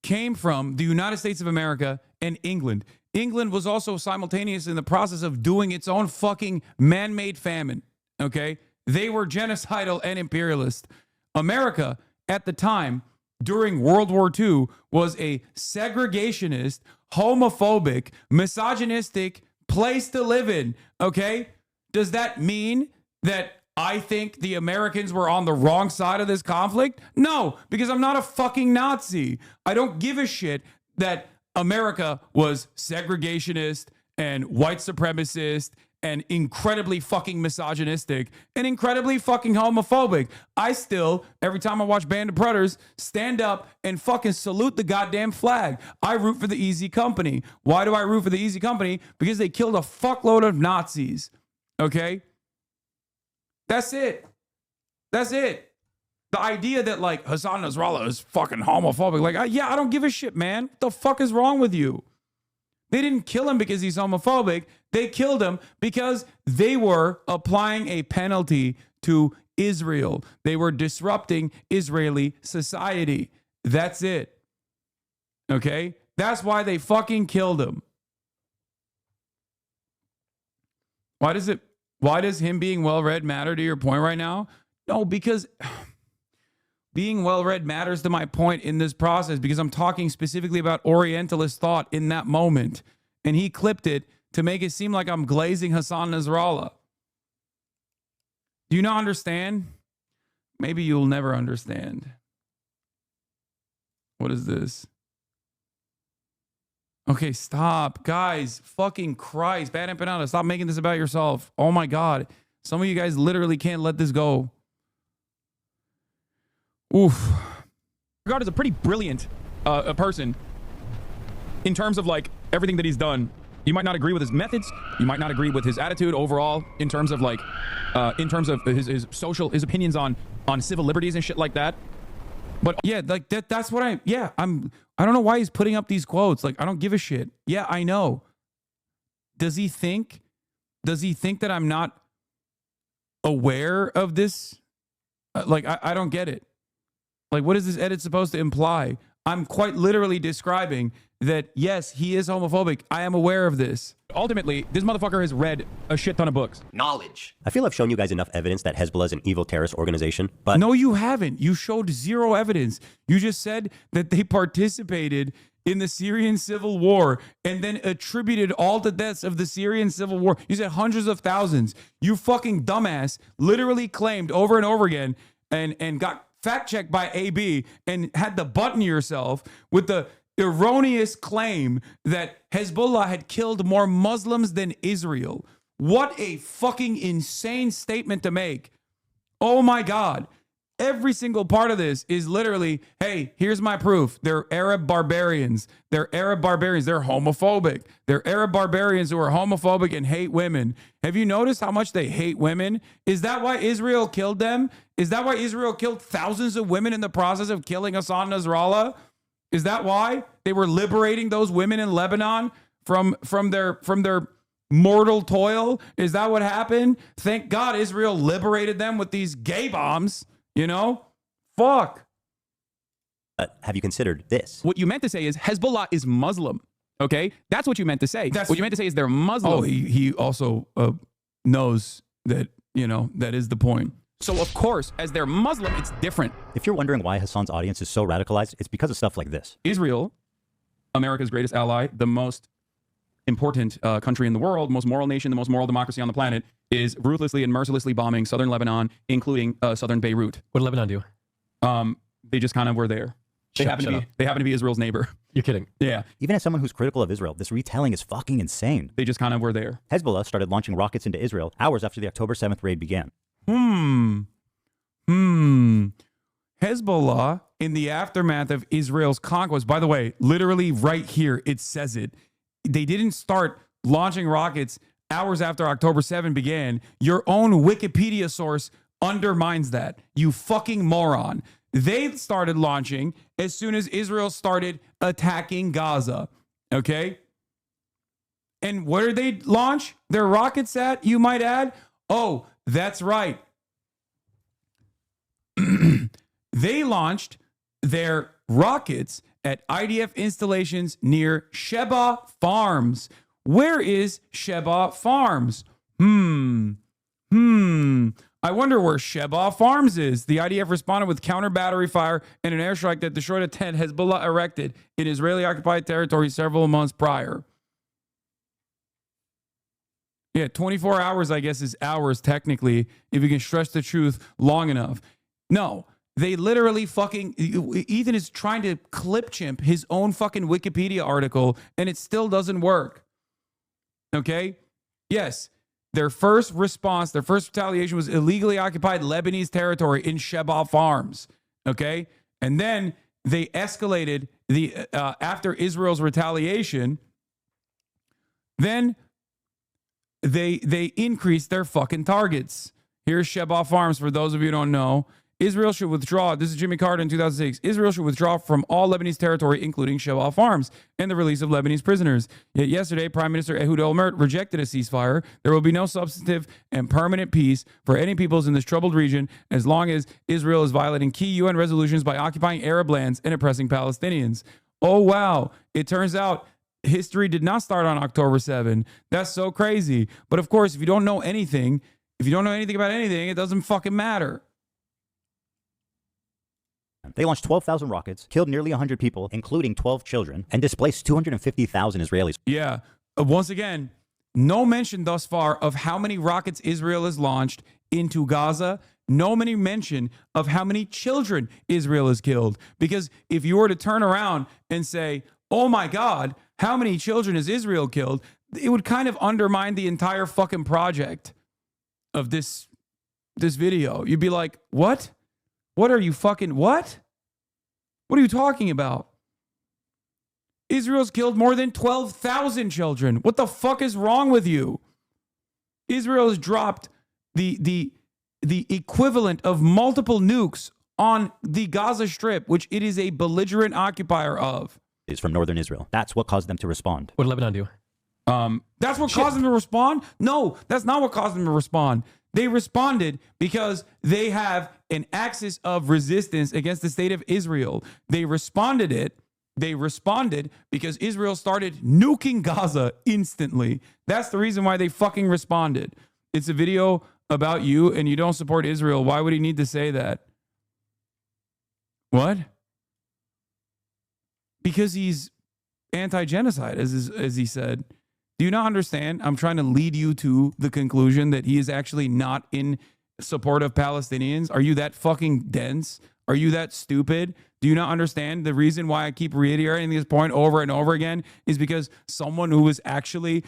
came from the United States of America and England. England was also simultaneous in the process of doing its own fucking man-made famine, okay? They were genocidal and imperialist. America, at the time, during World War II, was a segregationist, homophobic, misogynistic place to live in, okay? Does that mean that I think the Americans were on the wrong side of this conflict? No, because I'm not a fucking Nazi. I don't give a shit that America was segregationist and white supremacist and incredibly fucking misogynistic and incredibly fucking homophobic. I still, every time I watch Band of Brothers, stand up and fucking salute the goddamn flag. I root for the Easy Company. Why do I root for the Easy Company? Because they killed a fuckload of Nazis. Okay? That's it. That's it. The idea that like Hasan Nasrallah is fucking homophobic. Like, I don't give a shit, man. What the fuck is wrong with you? They didn't kill him because he's homophobic. They killed him because they were applying a penalty to Israel. They were disrupting Israeli society. That's it. Okay? That's why they fucking killed him. Why does him being well-read matter to your point right now? No, because being well-read matters to my point in this process because I'm talking specifically about Orientalist thought in that moment. And he clipped it to make it seem like I'm glazing Hasan Nasrallah. Do you not understand? Maybe you'll never understand. What is this? Okay, stop. Guys, fucking Christ. Bad empanada, stop making this about yourself. Oh my God. Some of you guys literally can't let this go. Oof. Regarded as a pretty brilliant a person in terms of like everything that he's done. You might not agree with his methods. You might not agree with his attitude overall in terms of like, in terms of his opinions on civil liberties and shit like that. But yeah, like that's what I don't know why he's putting up these quotes. Like, I don't give a shit. Yeah, I know. Does he think that I'm not aware of this? Like, I don't get it. Like, what is this edit supposed to imply? I'm quite literally describing that, yes, he is homophobic. I am aware of this. Ultimately, this motherfucker has read a shit ton of books. Knowledge. I feel I've shown you guys enough evidence that Hezbollah is an evil terrorist organization, but No, you haven't. You showed zero evidence. You just said that they participated in the Syrian civil war and then attributed all the deaths of the Syrian civil war. You said hundreds of thousands. You fucking dumbass literally claimed over and over again and got fact-checked by AB and had to button yourself with the erroneous claim that Hezbollah had killed more Muslims than Israel. What a fucking insane statement to make. Oh my God. Every single part of this is literally, hey, here's my proof. They're Arab barbarians. They're Arab barbarians. They're homophobic. They're Arab barbarians who are homophobic and hate women. Have you noticed how much they hate women? Is that why Israel killed them? Is that why Israel killed thousands of women in the process of killing Hasan Nasrallah? Is that why they were liberating those women in Lebanon from their mortal toil? Is that what happened? Thank God Israel liberated them with these gay bombs. You know? Fuck. have you considered this? What you meant to say is Hezbollah is Muslim. Okay? That's what you meant to say. What you meant to say is they're Muslim. Oh, he also knows that, you know, that is the point. So, of course, as they're Muslim, it's different. If you're wondering why Hasan's audience is so radicalized, it's because of stuff like this. Israel, America's greatest ally, the most important country in the world, most moral nation, the most moral democracy on the planet, is ruthlessly and mercilessly bombing southern Lebanon, including southern Beirut. What did Lebanon do? They just kind of were there. They happen to be Israel's neighbor. You're kidding. Yeah. Even as someone who's critical of Israel, this retelling is fucking insane. They just kind of were there. Hezbollah started launching rockets into Israel hours after the October 7th raid began. Hezbollah, in the aftermath of Israel's conquest, by the way, literally right here, it says it. They didn't start launching rockets hours after October 7 began. Your own Wikipedia source undermines that. You fucking moron. They started launching as soon as Israel started attacking Gaza. Okay? And where did they launch their rockets at, you might add? Oh, that's right. They launched their rockets at IDF installations near Sheba Farms. Where is Sheba Farms? I wonder where Sheba Farms is. The IDF responded with counter battery fire and an airstrike that destroyed a tent Hezbollah erected in Israeli-occupied territory several months prior. Yeah, 24 hours, I guess, is hours technically, if you can stretch the truth long enough. No, they literally fucking... Ethan is trying to clip chimp his own fucking Wikipedia article, and it still doesn't work. Okay? Yes, their first response, their first retaliation was illegally occupied Lebanese territory in Sheba Farms. Okay? And then they escalated the after Israel's retaliation. Then they increased their fucking targets. Here's Sheba Farms for those of you who don't know. Israel should withdraw. This is Jimmy Carter in 2006. Israel should withdraw from all Lebanese territory, including Sheba Farms, and the release of Lebanese prisoners. Yet yesterday, Prime Minister Ehud Olmert rejected a ceasefire. There will be no substantive and permanent peace for any peoples in this troubled region as long as Israel is violating key UN resolutions by occupying Arab lands and oppressing Palestinians. Oh, wow. It turns out history did not start on October 7. That's so crazy. But of course, if you don't know anything about anything, it doesn't fucking matter. They launched 12,000 rockets, killed nearly 100 people, including 12 children, and displaced 250,000 Israelis. Yeah. Once again, no mention thus far of how many rockets Israel has launched into Gaza. No many mention of how many children Israel has killed. Because if you were to turn around and say, oh my God, how many children has Israel killed, it would kind of undermine the entire fucking project of this video. You'd be like, what? What are you fucking, what? What are you talking about? Israel's killed more than 12,000 children. What the fuck is wrong with you? Israel has dropped the equivalent of multiple nukes on the Gaza Strip, which it is a belligerent occupier of. Is from northern Israel. That's what caused them to respond. What did Lebanon do? That's what caused them to respond? No, that's not what caused them to respond. They responded because they have an axis of resistance against the state of Israel. They responded because Israel started nuking Gaza instantly. That's the reason why they fucking responded. It's a video about you and you don't support Israel. Why would he need to say that? What? Because he's anti-genocide, as he said. Do you not understand? I'm trying to lead you to the conclusion that he is actually not in support of Palestinians. Are you that fucking dense? Are you that stupid? Do you not understand? The reason why I keep reiterating this point over and over again is because someone who is actually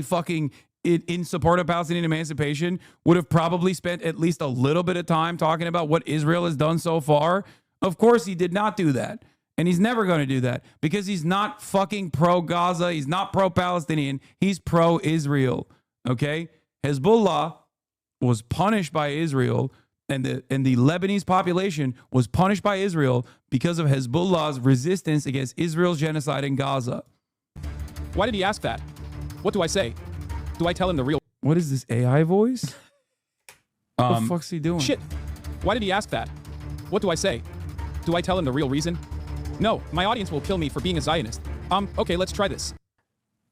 fucking in support of Palestinian emancipation would have probably spent at least a little bit of time talking about what Israel has done so far. Of course, he did not do that. And he's never going to do that because he's not fucking pro-Gaza. He's not pro-Palestinian. He's pro-Israel. Okay? Hezbollah was punished by Israel, and the Lebanese population was punished by Israel because of Hezbollah's resistance against Israel's genocide in Gaza. Why did he ask that? What do I say? Do I tell him the real... What is this, AI voice? What the fuck's he doing? Shit. Why did he ask that? What do I say? Do I tell him the real reason? No, my audience will kill me for being a Zionist. Okay, let's try this.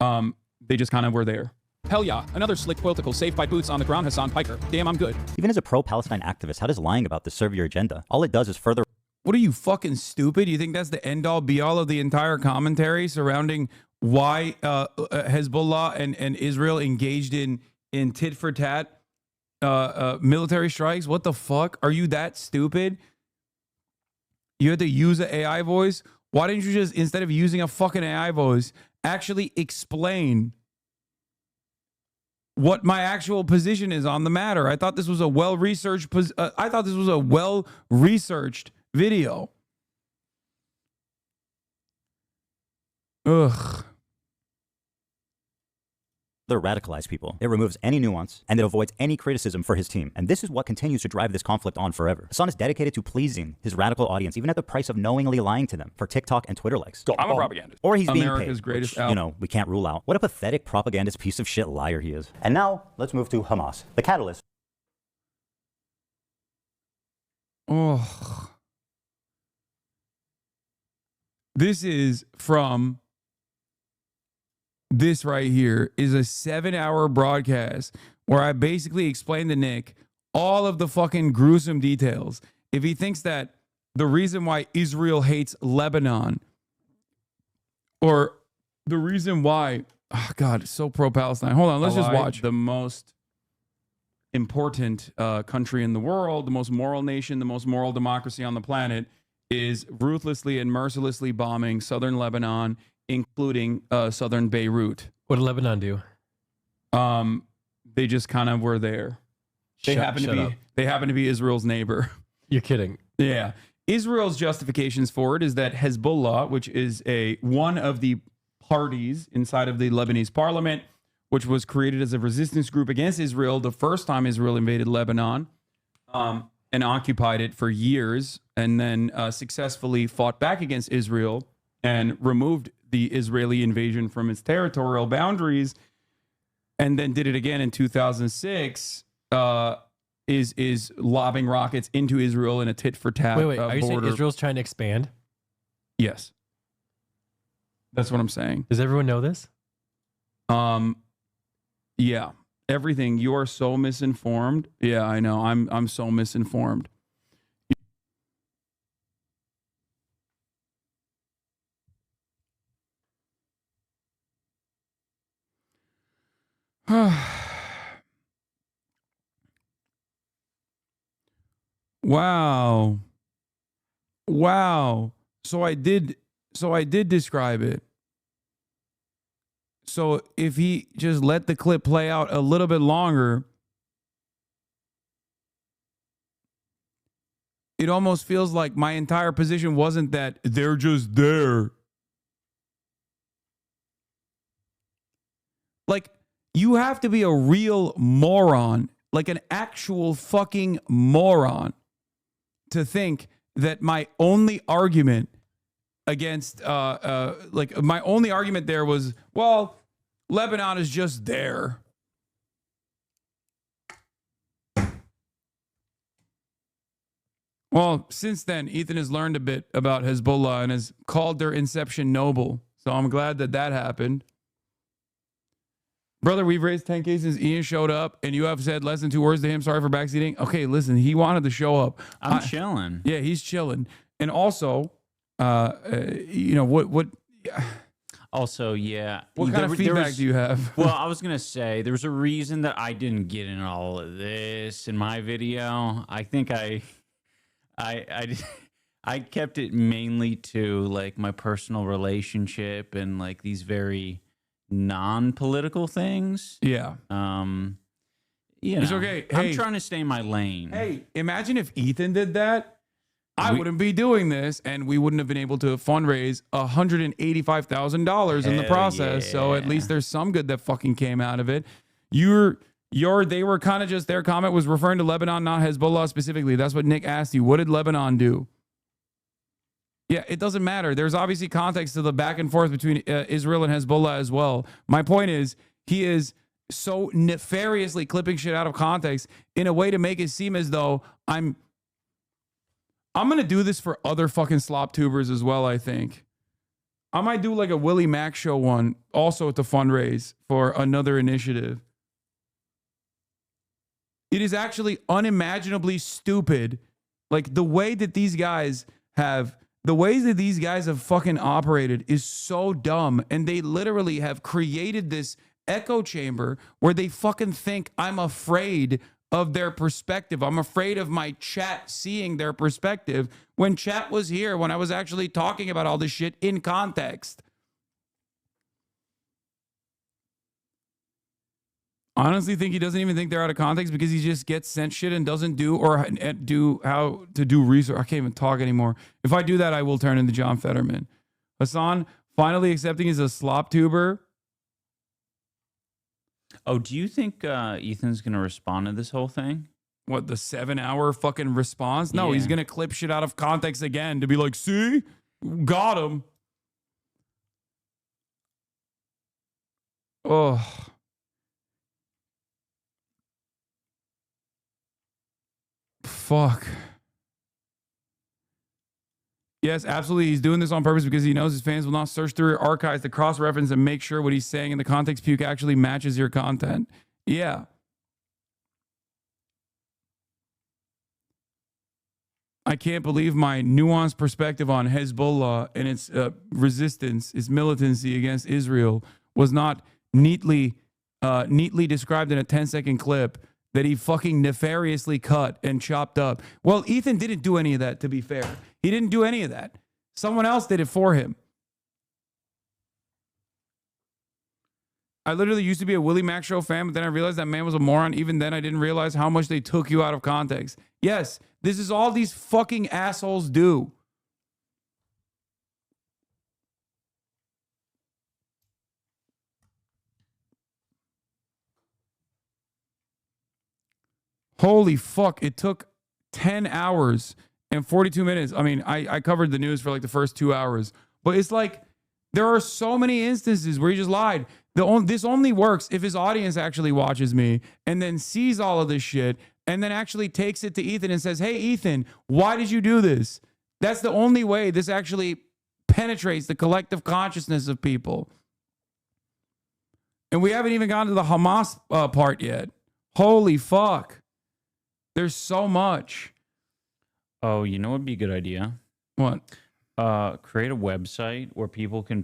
They just kind of were there. Hell yeah, another slick political saved by boots on the ground Hasan Piker. Damn, I'm good. Even as a pro-Palestine activist, how does lying about this serve your agenda? All it does is further... What are you, fucking stupid? You think that's the end-all, be-all of the entire commentary surrounding why Hezbollah and Israel engaged in tit-for-tat military strikes? What the fuck? Are you that stupid? You had to use an AI voice? Why didn't you just, instead of using a fucking AI voice, actually explain what my actual position is on the matter? I thought this was a well-researched video. Ugh. radicalize people. It removes any nuance, and it avoids any criticism for his team. And this is what continues to drive this conflict on forever. Hasan is dedicated to pleasing his radical audience, even at the price of knowingly lying to them for TikTok and Twitter likes. I'm a propagandist. Or he's being America's paid, greatest which, we can't rule out. What a pathetic propagandist piece of shit liar he is. And now, let's move to Hamas, the catalyst. Oh. This is from... This right here is a 7-hour broadcast where I basically explained to Nick all of the fucking gruesome details. If he thinks that the reason why Israel hates Lebanon, or the reason why, oh God, it's so pro-Palestine. Hold on, let's just watch. The most important country in the world, the most moral nation, the most moral democracy on the planet, is ruthlessly and mercilessly bombing southern Lebanon, including southern Beirut. What did Lebanon do? They just kind of were there. They happen to be Israel's neighbor. You're kidding. Yeah. Israel's justifications for it is that Hezbollah, which is one of the parties inside of the Lebanese parliament, which was created as a resistance group against Israel the first time Israel invaded Lebanon, and occupied it for years, and then successfully fought back against Israel and removed the Israeli invasion from its territorial boundaries, and then did it again in 2006, is lobbing rockets into Israel in a tit-for-tat Wait, are you saying border. Israel's trying to expand? Yes. That's what I'm saying. Does everyone know this? Yeah. Everything. You are so misinformed. Yeah, I know. I'm so misinformed. Wow. So I did describe it. So if he just let the clip play out a little bit longer, it almost feels like my entire position wasn't that they're just there. Like, you have to be a real moron, like an actual fucking moron, to think that my only argument against, my only argument there was, well, Lebanon is just there. Well, since then, Ethan has learned a bit about Hezbollah and has called their inception noble. So I'm glad that happened. Brother, we've raised 10K since Ian showed up, and you have said less than 2 words to him. Sorry for backseating. Okay, listen, he wanted to show up. I'm chilling. Yeah, he's chilling. And also, what Also, yeah. What kind of feedback do you have? Well, I was going to say, there's a reason that I didn't get in all of this in my video. I think I kept it mainly to like my personal relationship and like these very non-political things. Yeah. It's okay. I'm Hey. trying to stay in my lane. Hey, imagine if Ethan did that. I wouldn't be doing this, and we wouldn't have been able to fundraise $185,000 in the Hell process. So at yeah. least there's some good that fucking came out of it. They were kind of just, their comment was referring to Lebanon, not Hezbollah specifically. That's what Nick asked you. What did Lebanon do? Yeah, it doesn't matter. There's obviously context to the back and forth between Israel and Hezbollah as well. My point is, he is so nefariously clipping shit out of context in a way to make it seem as though I'm going to do this for other fucking slop tubers as well, I think. I might do like a Willie Mack show one also to fundraise for another initiative. It is actually unimaginably stupid. Like the ways that these guys have fucking operated is so dumb. And they literally have created this echo chamber where they fucking think I'm afraid of their perspective. I'm afraid of my chat seeing their perspective when chat was here, when I was actually talking about all this shit in context. Honestly think he doesn't even think they're out of context because he just gets sent shit and doesn't do how to do research. I can't even talk anymore. If I do that, I will turn into John Fetterman. Hasan finally accepting he's a slop tuber. Oh, do you think Ethan's going to respond to this whole thing? What, the 7-hour fucking response? No, Yeah. he's going to clip shit out of context again to be like, see? Got him. Oh. Fuck. Yes, absolutely. He's doing this on purpose because he knows his fans will not search through your archives to cross-reference and make sure what he's saying in the context puke actually matches your content. Yeah. I can't believe my nuanced perspective on Hezbollah and its resistance, its militancy against Israel was not neatly described in a 10-second clip that he fucking nefariously cut and chopped up. Well, Ethan didn't do any of that, to be fair. He didn't do any of that. Someone else did it for him. I literally used to be a Willie Mack show fan, but then I realized that man was a moron. Even then, I didn't realize how much they took you out of context. Yes, this is all these fucking assholes do. Holy fuck, it took 10 hours and 42 minutes. I mean, I covered the news for like the first 2 hours, but it's like there are so many instances where he just lied. This only works if his audience actually watches me and then sees all of this shit and then actually takes it to Ethan and says, hey, Ethan, why did you do this? That's the only way this actually penetrates the collective consciousness of people. And we haven't even gotten to the Hamas part yet. Holy fuck. There's so much. Oh, you know what would be a good idea? What? Create a website where people can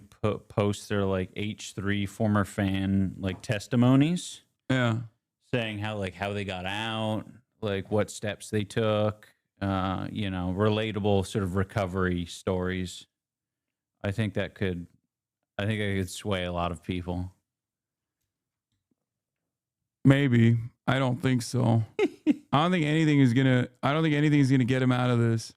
post their like H3 former fan like testimonies. Yeah. Saying how they got out, like what steps they took, relatable sort of recovery stories. I think I could sway a lot of people. Maybe. I don't think so. I don't think anything is gonna get him out of this.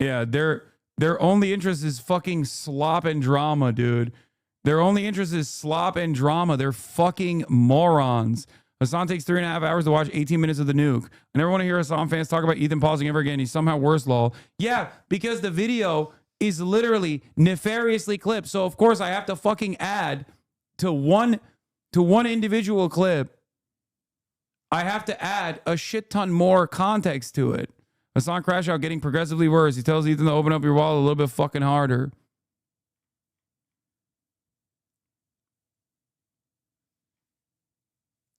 Yeah, their only interest is fucking slop and drama, dude. Their only interest is slop and drama. They're fucking morons. Hasan takes 3.5 hours to watch 18 minutes of the nuke. I never want to hear Hasan fans talk about Ethan pausing ever again. He's somehow worse, lol. Yeah, because the video is literally nefariously clipped. So of course I have to fucking add to one individual clip. I have to add a shit ton more context to it. Hasan crash out getting progressively worse. He tells Ethan to open up your wallet a little bit fucking harder.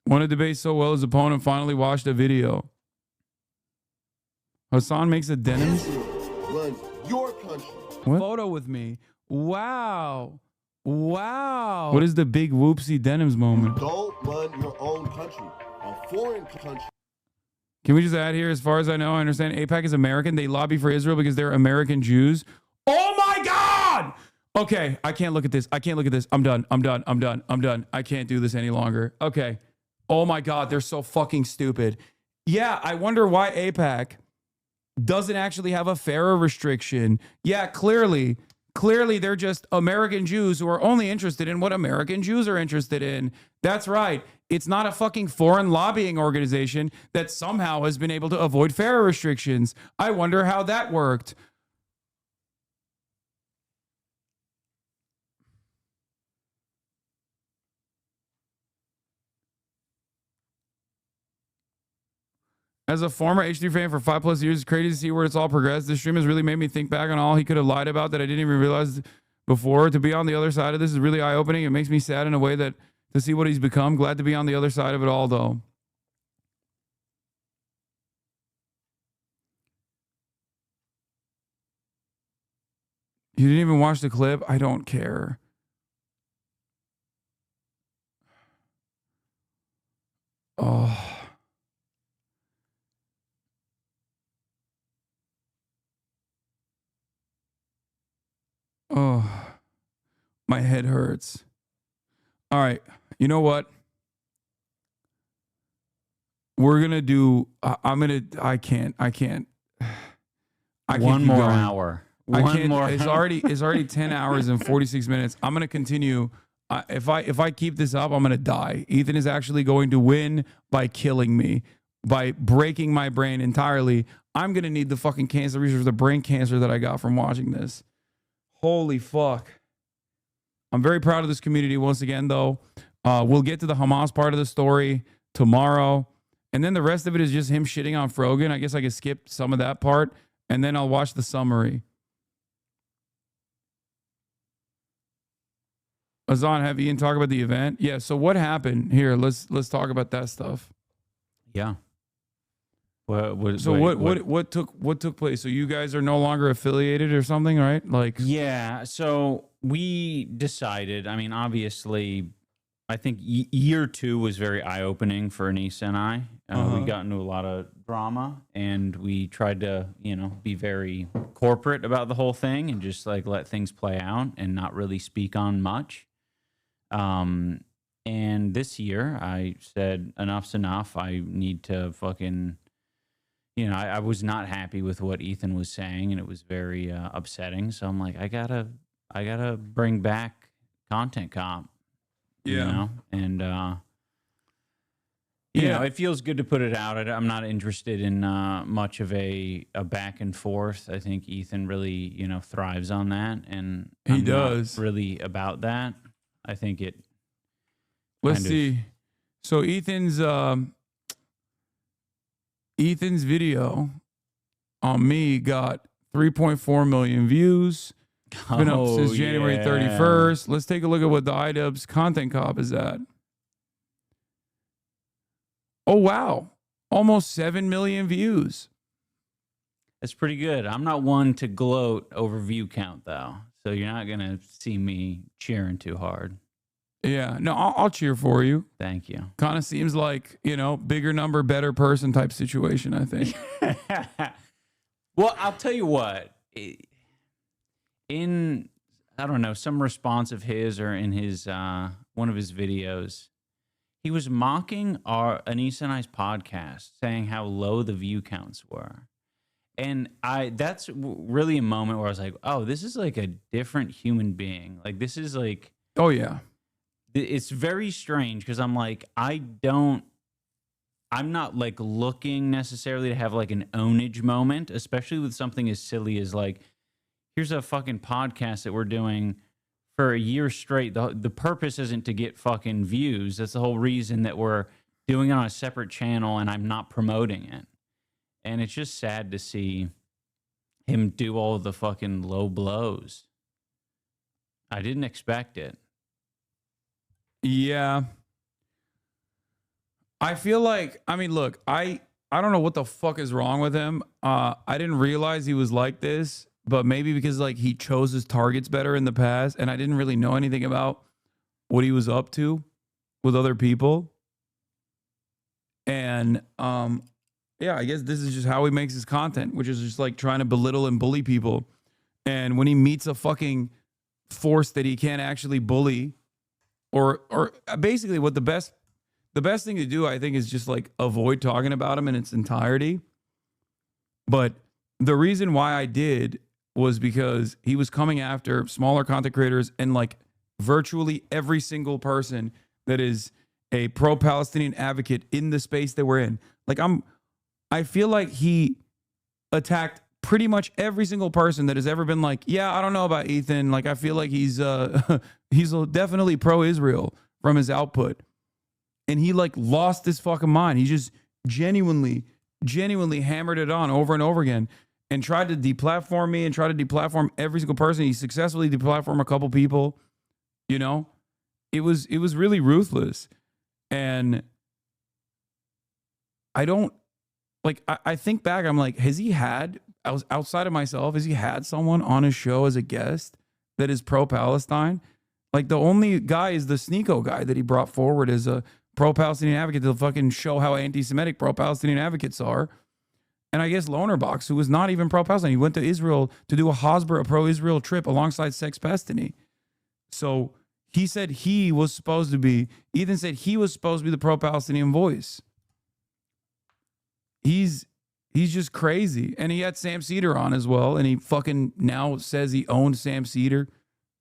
Won a debate so well his opponent finally watched a video. Hasan makes a denims. Run your country. What? Photo with me. Wow. Wow. What is the big whoopsie denims moment? Don't run your own country. A foreign country. Can we just add here, as far as I know, I understand AIPAC is American. They lobby for Israel because they're American Jews. Oh my God! Okay, I can't look at this. I can't look at this. I'm done. I'm done. I'm done. I'm done. I can't do this any longer. Okay. Oh my God, they're so fucking stupid. Yeah, I wonder why AIPAC doesn't actually have a FARA restriction. Yeah, clearly they're just American Jews who are only interested in what American Jews are interested in. That's right. It's not a fucking foreign lobbying organization that somehow has been able to avoid FARA restrictions. I wonder how that worked. As a former H3 fan for 5+ years, it's crazy to see where it's all progressed. This stream has really made me think back on all he could have lied about that I didn't even realize before. To be on the other side of this is really eye-opening. It makes me sad in a way that to see what he's become. Glad to be on the other side of it all, though. You didn't even watch the clip? I don't care. Oh. Oh, my head hurts. All right. You know what? We're going to do, I can't. One more hour. It's already 10 hours and 46 minutes. I'm going to continue. If I keep this up, I'm going to die. Ethan is actually going to win by killing me, by breaking my brain entirely. I'm going to need the fucking cancer research, the brain cancer that I got from watching this. Holy fuck. I'm very proud of this community once again, though. We'll get to the Hamas part of the story tomorrow. And then the rest of it is just him shitting on Frogan. I guess I could skip some of that part. And then I'll watch the summary. Hasan, have Ian talk about the event? Yeah, so what happened? Here, let's talk about that stuff. Yeah. What took place? So you guys are no longer affiliated or something, right? Like, yeah. So we decided. I mean, obviously, I think year 2 was very eye opening for Anissa and I. We got into a lot of drama, and we tried to, be very corporate about the whole thing and just like let things play out and not really speak on much. And this year, I said enough's enough. I need to fucking. I was not happy with what Ethan was saying, and it was very upsetting. So I'm like, I gotta bring back Content Cop. Yeah. And it feels good to put it out. I'm not interested in much of a back and forth. I think Ethan really, thrives on that, and he does not really about that. I think it. Let's see. So Ethan's video on me got 3.4 million views. It's been up since January 31st. Let's take a look at what the Idubbbz Content Cop is at. Oh, wow. Almost 7 million views. That's pretty good. I'm not one to gloat over view count, though. So you're not going to see me cheering too hard. Yeah, no, I'll cheer for you. Thank you. Kind of seems like, bigger number, better person type situation, I think. Well, I'll tell you what. in, I don't know, some response of his or in his one of his videos, he was mocking our Anissa and I's podcast, saying how low the view counts were. And that's really a moment where I was like, oh, this is like a different human being. Like, this is like, Oh yeah. it's very strange because I'm like, I'm not like looking necessarily to have like an ownage moment, especially with something as silly as like, here's a fucking podcast that we're doing for a year straight. The purpose isn't to get fucking views. That's the whole reason that we're doing it on a separate channel and I'm not promoting it. And it's just sad to see him do all of the fucking low blows. I didn't expect it. Yeah. I feel like, I mean, look, I don't know what the fuck is wrong with him. I didn't realize he was like this, but maybe because like he chose his targets better in the past and I didn't really know anything about what he was up to with other people. And yeah, I guess this is just how he makes his content, which is just like trying to belittle and bully people. And when he meets a fucking force that he can't actually bully, or basically what the best thing to do, I think, is just like avoid talking about him in its entirety. But the reason why I did was because he was coming after smaller content creators and like virtually every single person that is a pro-Palestinian advocate in the space that we're in. Like I feel like he attacked pretty much every single person that has ever been like, yeah, I don't know about Ethan. Like, I feel like he's definitely pro-Israel from his output. And he like lost his fucking mind. He just genuinely hammered it on over and over again and tried to deplatform me and tried to deplatform every single person. He successfully deplatformed a couple people, you know? It was really ruthless. And I don't, like, I think back, I'm like, has he had, outside of myself, has he had someone on his show as a guest that is pro-Palestine? Like, the only guy is the Sneeko guy that he brought forward as a pro-Palestinian advocate to fucking show how anti-Semitic pro-Palestinian advocates are. And I guess Lonerbox, who was not even pro-Palestine, he went to Israel to do a pro-Israel trip alongside Sex Pestany. So he said he was supposed to be, Ethan said he was supposed to be the pro-Palestinian voice. He's just crazy. And he had Sam Cedar on as well. And he fucking now says he owned Sam Cedar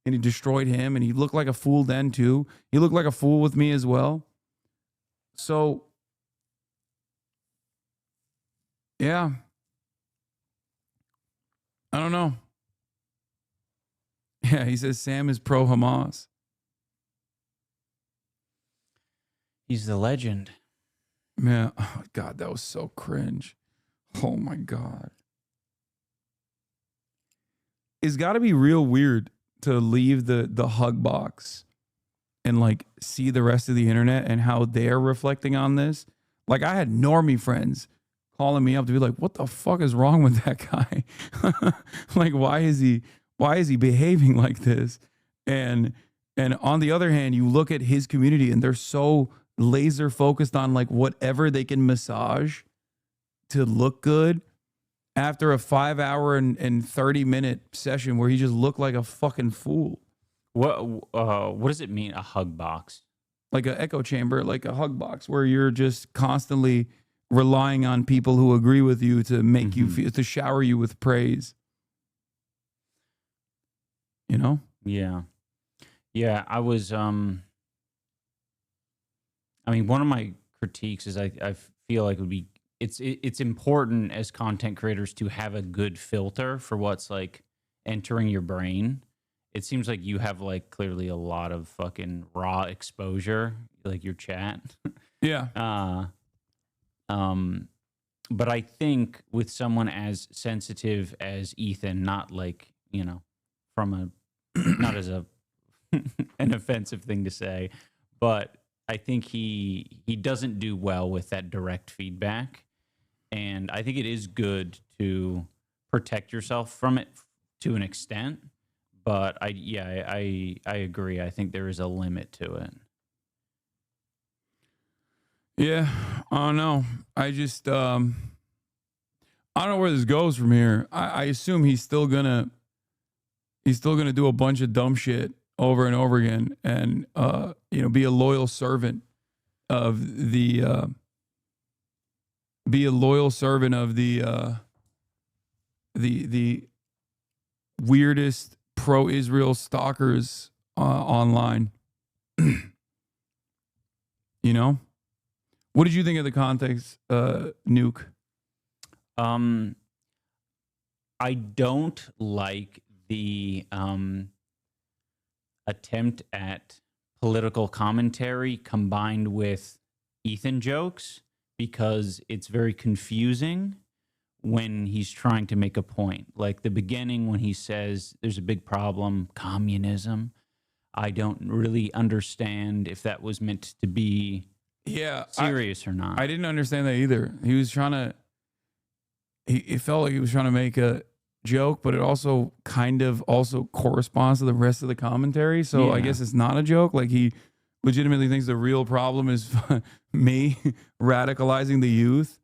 and he destroyed him. And he looked like a fool then too. He looked like a fool with me as well. So, yeah. I don't know. Yeah, he says Sam is pro-Hamas. He's the legend. Man, oh God, that was so cringe. Oh my God. It's got to be real weird to leave the hug box and like see the rest of the internet and how they're reflecting on this. Like, I had normie friends calling me up to be like, what the fuck is wrong with that guy? Like, why is he behaving like this? And on the other hand, you look at his community and they're so laser focused on like whatever they can massage to look good after a 5 hour and 30-minute session where he just looked like a fucking fool. What does it mean, a hug box? Like an echo chamber, like a hug box where you're just constantly relying on people who agree with you to make you feel, to shower you with praise. You know? Yeah. Yeah, I was I mean, one of my critiques is I feel like it would be it's important as content creators to have a good filter for what's like entering your brain. It seems like you have like clearly a lot of fucking raw exposure, like your chat. Yeah. But I think with someone as sensitive as Ethan, not like, you know, from a not as a an offensive thing to say, but I think he doesn't do well with that direct feedback. And I think it is good to protect yourself from it to an extent. But I agree. I think there is a limit to it. Yeah. I don't know. I just, I don't know where this goes from here. I assume he's still gonna He's still going to do a bunch of dumb shit over and over again, and be a loyal servant of the the weirdest pro-Israel stalkers online. What did you think of the context, Nuke? I don't like the attempt at political commentary combined with Ethan jokes, because it's very confusing when he's trying to make a point. Like the beginning when he says there's a big problem, communism. I don't really understand if that was meant to be serious or not. I didn't understand that either. He was trying to, it felt like he was trying to make a joke, but it also kind of also corresponds to the rest of the commentary. So I guess it's not a joke. Like he legitimately thinks the real problem is me radicalizing the youth.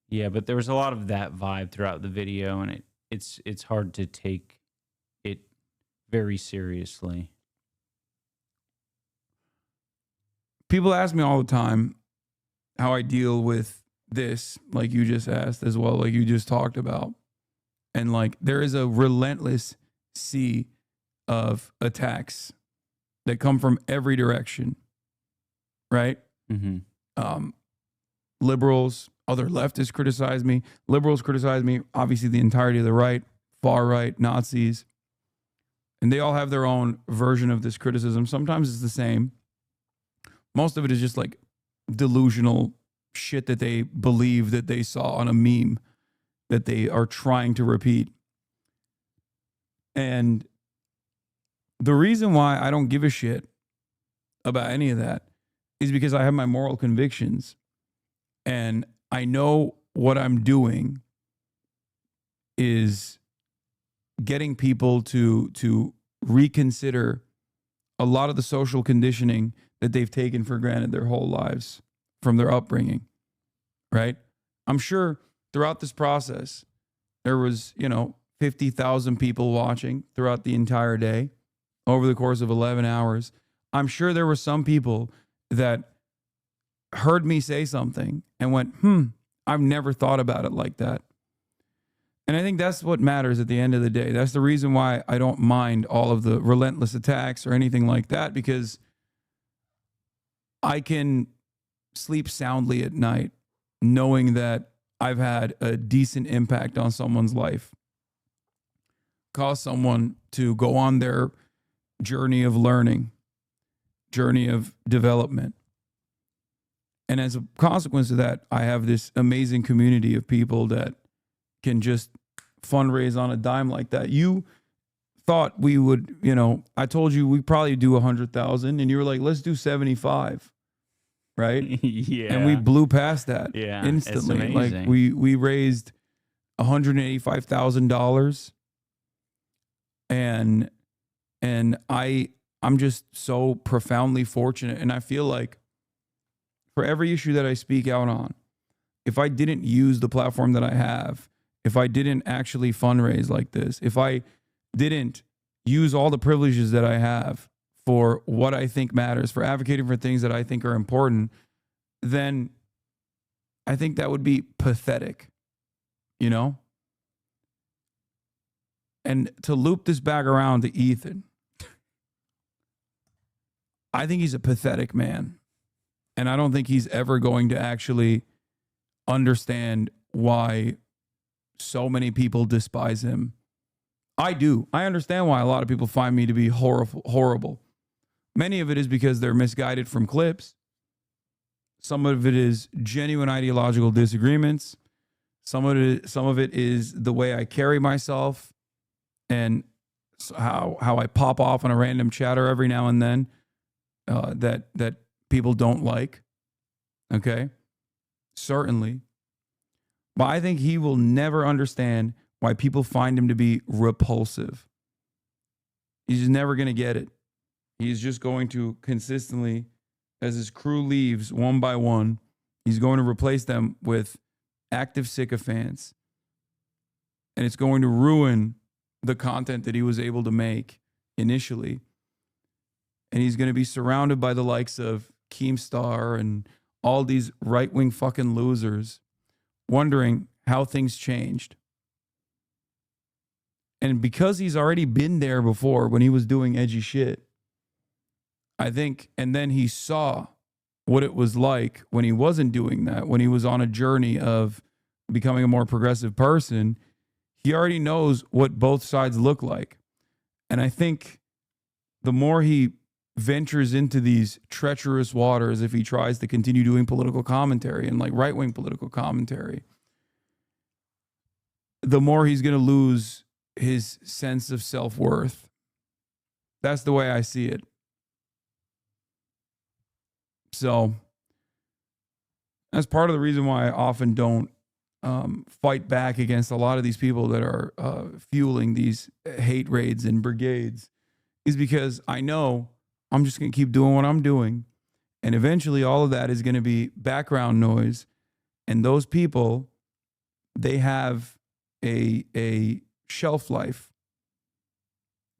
Yeah, but there was a lot of that vibe throughout the video, and it's hard to take it very seriously. People ask me all the time how I deal with this, like you just asked as well, like you just talked about. And like there is a relentless sea of attacks that come from every direction, right? Mm-hmm. Liberals, other leftists criticize me. Liberals criticize me. Obviously, the entirety of the right, far right, Nazis. And they all have their own version of this criticism. Sometimes it's the same. Most of it is just like delusional shit that they believe that they saw on a meme that they are trying to repeat. And the reason why I don't give a shit about any of that is because I have my moral convictions, and I know what I'm doing is getting people to reconsider a lot of the social conditioning that they've taken for granted their whole lives from their upbringing, right? I'm sure throughout this process, there was, 50,000 people watching throughout the entire day over the course of 11 hours. I'm sure there were some people that heard me say something and went, I've never thought about it like that. And I think that's what matters at the end of the day. That's the reason why I don't mind all of the relentless attacks or anything like that, because I can sleep soundly at night knowing that I've had a decent impact on someone's life, caused someone to go on their journey of learning, journey of development. And as a consequence of that, I have this amazing community of people that can just fundraise on a dime like that. You thought we would, I told you we probably do 100,000, and you were like, let's do 75, right? Yeah. And we blew past that instantly. It's amazing. Like we raised $185,000, and I'm just so profoundly fortunate, and I feel like for every issue that I speak out on, if I didn't use the platform that I have, if I didn't actually fundraise like this, if I didn't use all the privileges that I have for what I think matters, for advocating for things that I think are important, then I think that would be pathetic, And to loop this back around to Ethan, I think he's a pathetic man. And I don't think he's ever going to actually understand why so many people despise him. I do. I understand why a lot of people find me to be horrible. Many of it is because they're misguided from clips. Some of it is genuine ideological disagreements. Some of it is the way I carry myself and how I pop off on a random chatter every now and then that people don't like. Okay? Certainly. But I think he will never understand why people find him to be repulsive. He's never going to get it. He's just going to consistently, as his crew leaves one by one, he's going to replace them with active sycophants. And it's going to ruin the content that he was able to make initially. And he's going to be surrounded by the likes of Keemstar and all these right-wing fucking losers wondering how things changed. And because he's already been there before when he was doing edgy shit, I think, and then he saw what it was like when he wasn't doing that, when he was on a journey of becoming a more progressive person, he already knows what both sides look like. And I think the more he ventures into these treacherous waters, if he tries to continue doing political commentary and like right-wing political commentary, the more he's going to lose his sense of self-worth. That's the way I see it. So that's part of the reason why I often don't fight back against a lot of these people that are fueling these hate raids and brigades, is because I know I'm just going to keep doing what I'm doing. And eventually all of that is going to be background noise. And those people, they have a shelf life.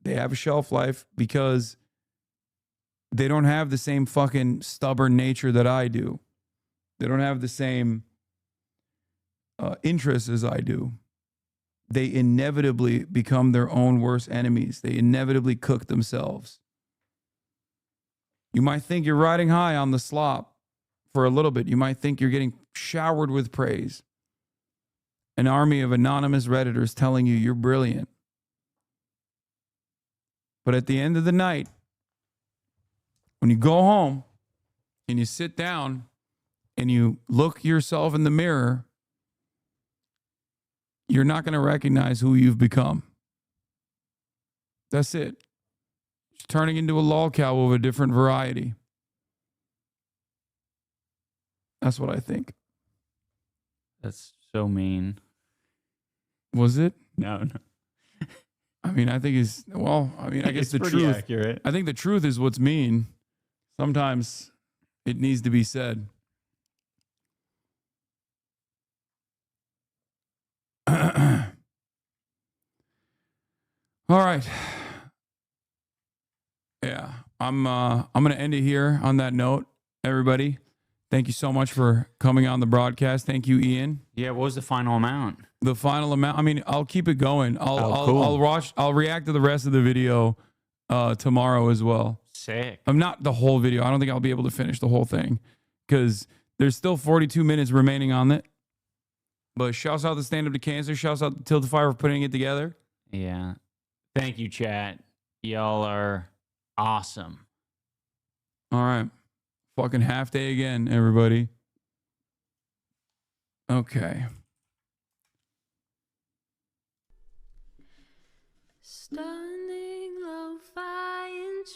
They have a shelf life because they don't have the same fucking stubborn nature that I do. They don't have the same interests as I do. They inevitably become their own worst enemies. They inevitably cook themselves. You might think you're riding high on the slop for a little bit. You might think you're getting showered with praise. An army of anonymous Redditors telling you you're brilliant. But at the end of the night, when you go home and you sit down and you look yourself in the mirror, you're not going to recognize who you've become. That's it. It's turning into a lolcow of a different variety. That's what I think. That's so mean. Was it? No. I mean, I think it's, well, I mean, I guess It's the pretty truth. accurate. I think the truth is what's mean. Sometimes it needs to be said. All right. Yeah, I'm going to end it here on that note. Everybody, thank you so much for coming on the broadcast. Thank you, Ian. Yeah, what was the final amount? The final amount. I mean, I'll keep it going. Cool. I'll react to the rest of the video tomorrow as well. Sick. I'm not the whole video. I don't think I'll be able to finish the whole thing because there's still 42 minutes remaining on it. But shouts out to Stand Up to Cancer. Shouts out to Tilted Fire for putting it together. Yeah. Thank you, chat. Y'all are awesome. All right. Fucking half day again, everybody. Okay. Start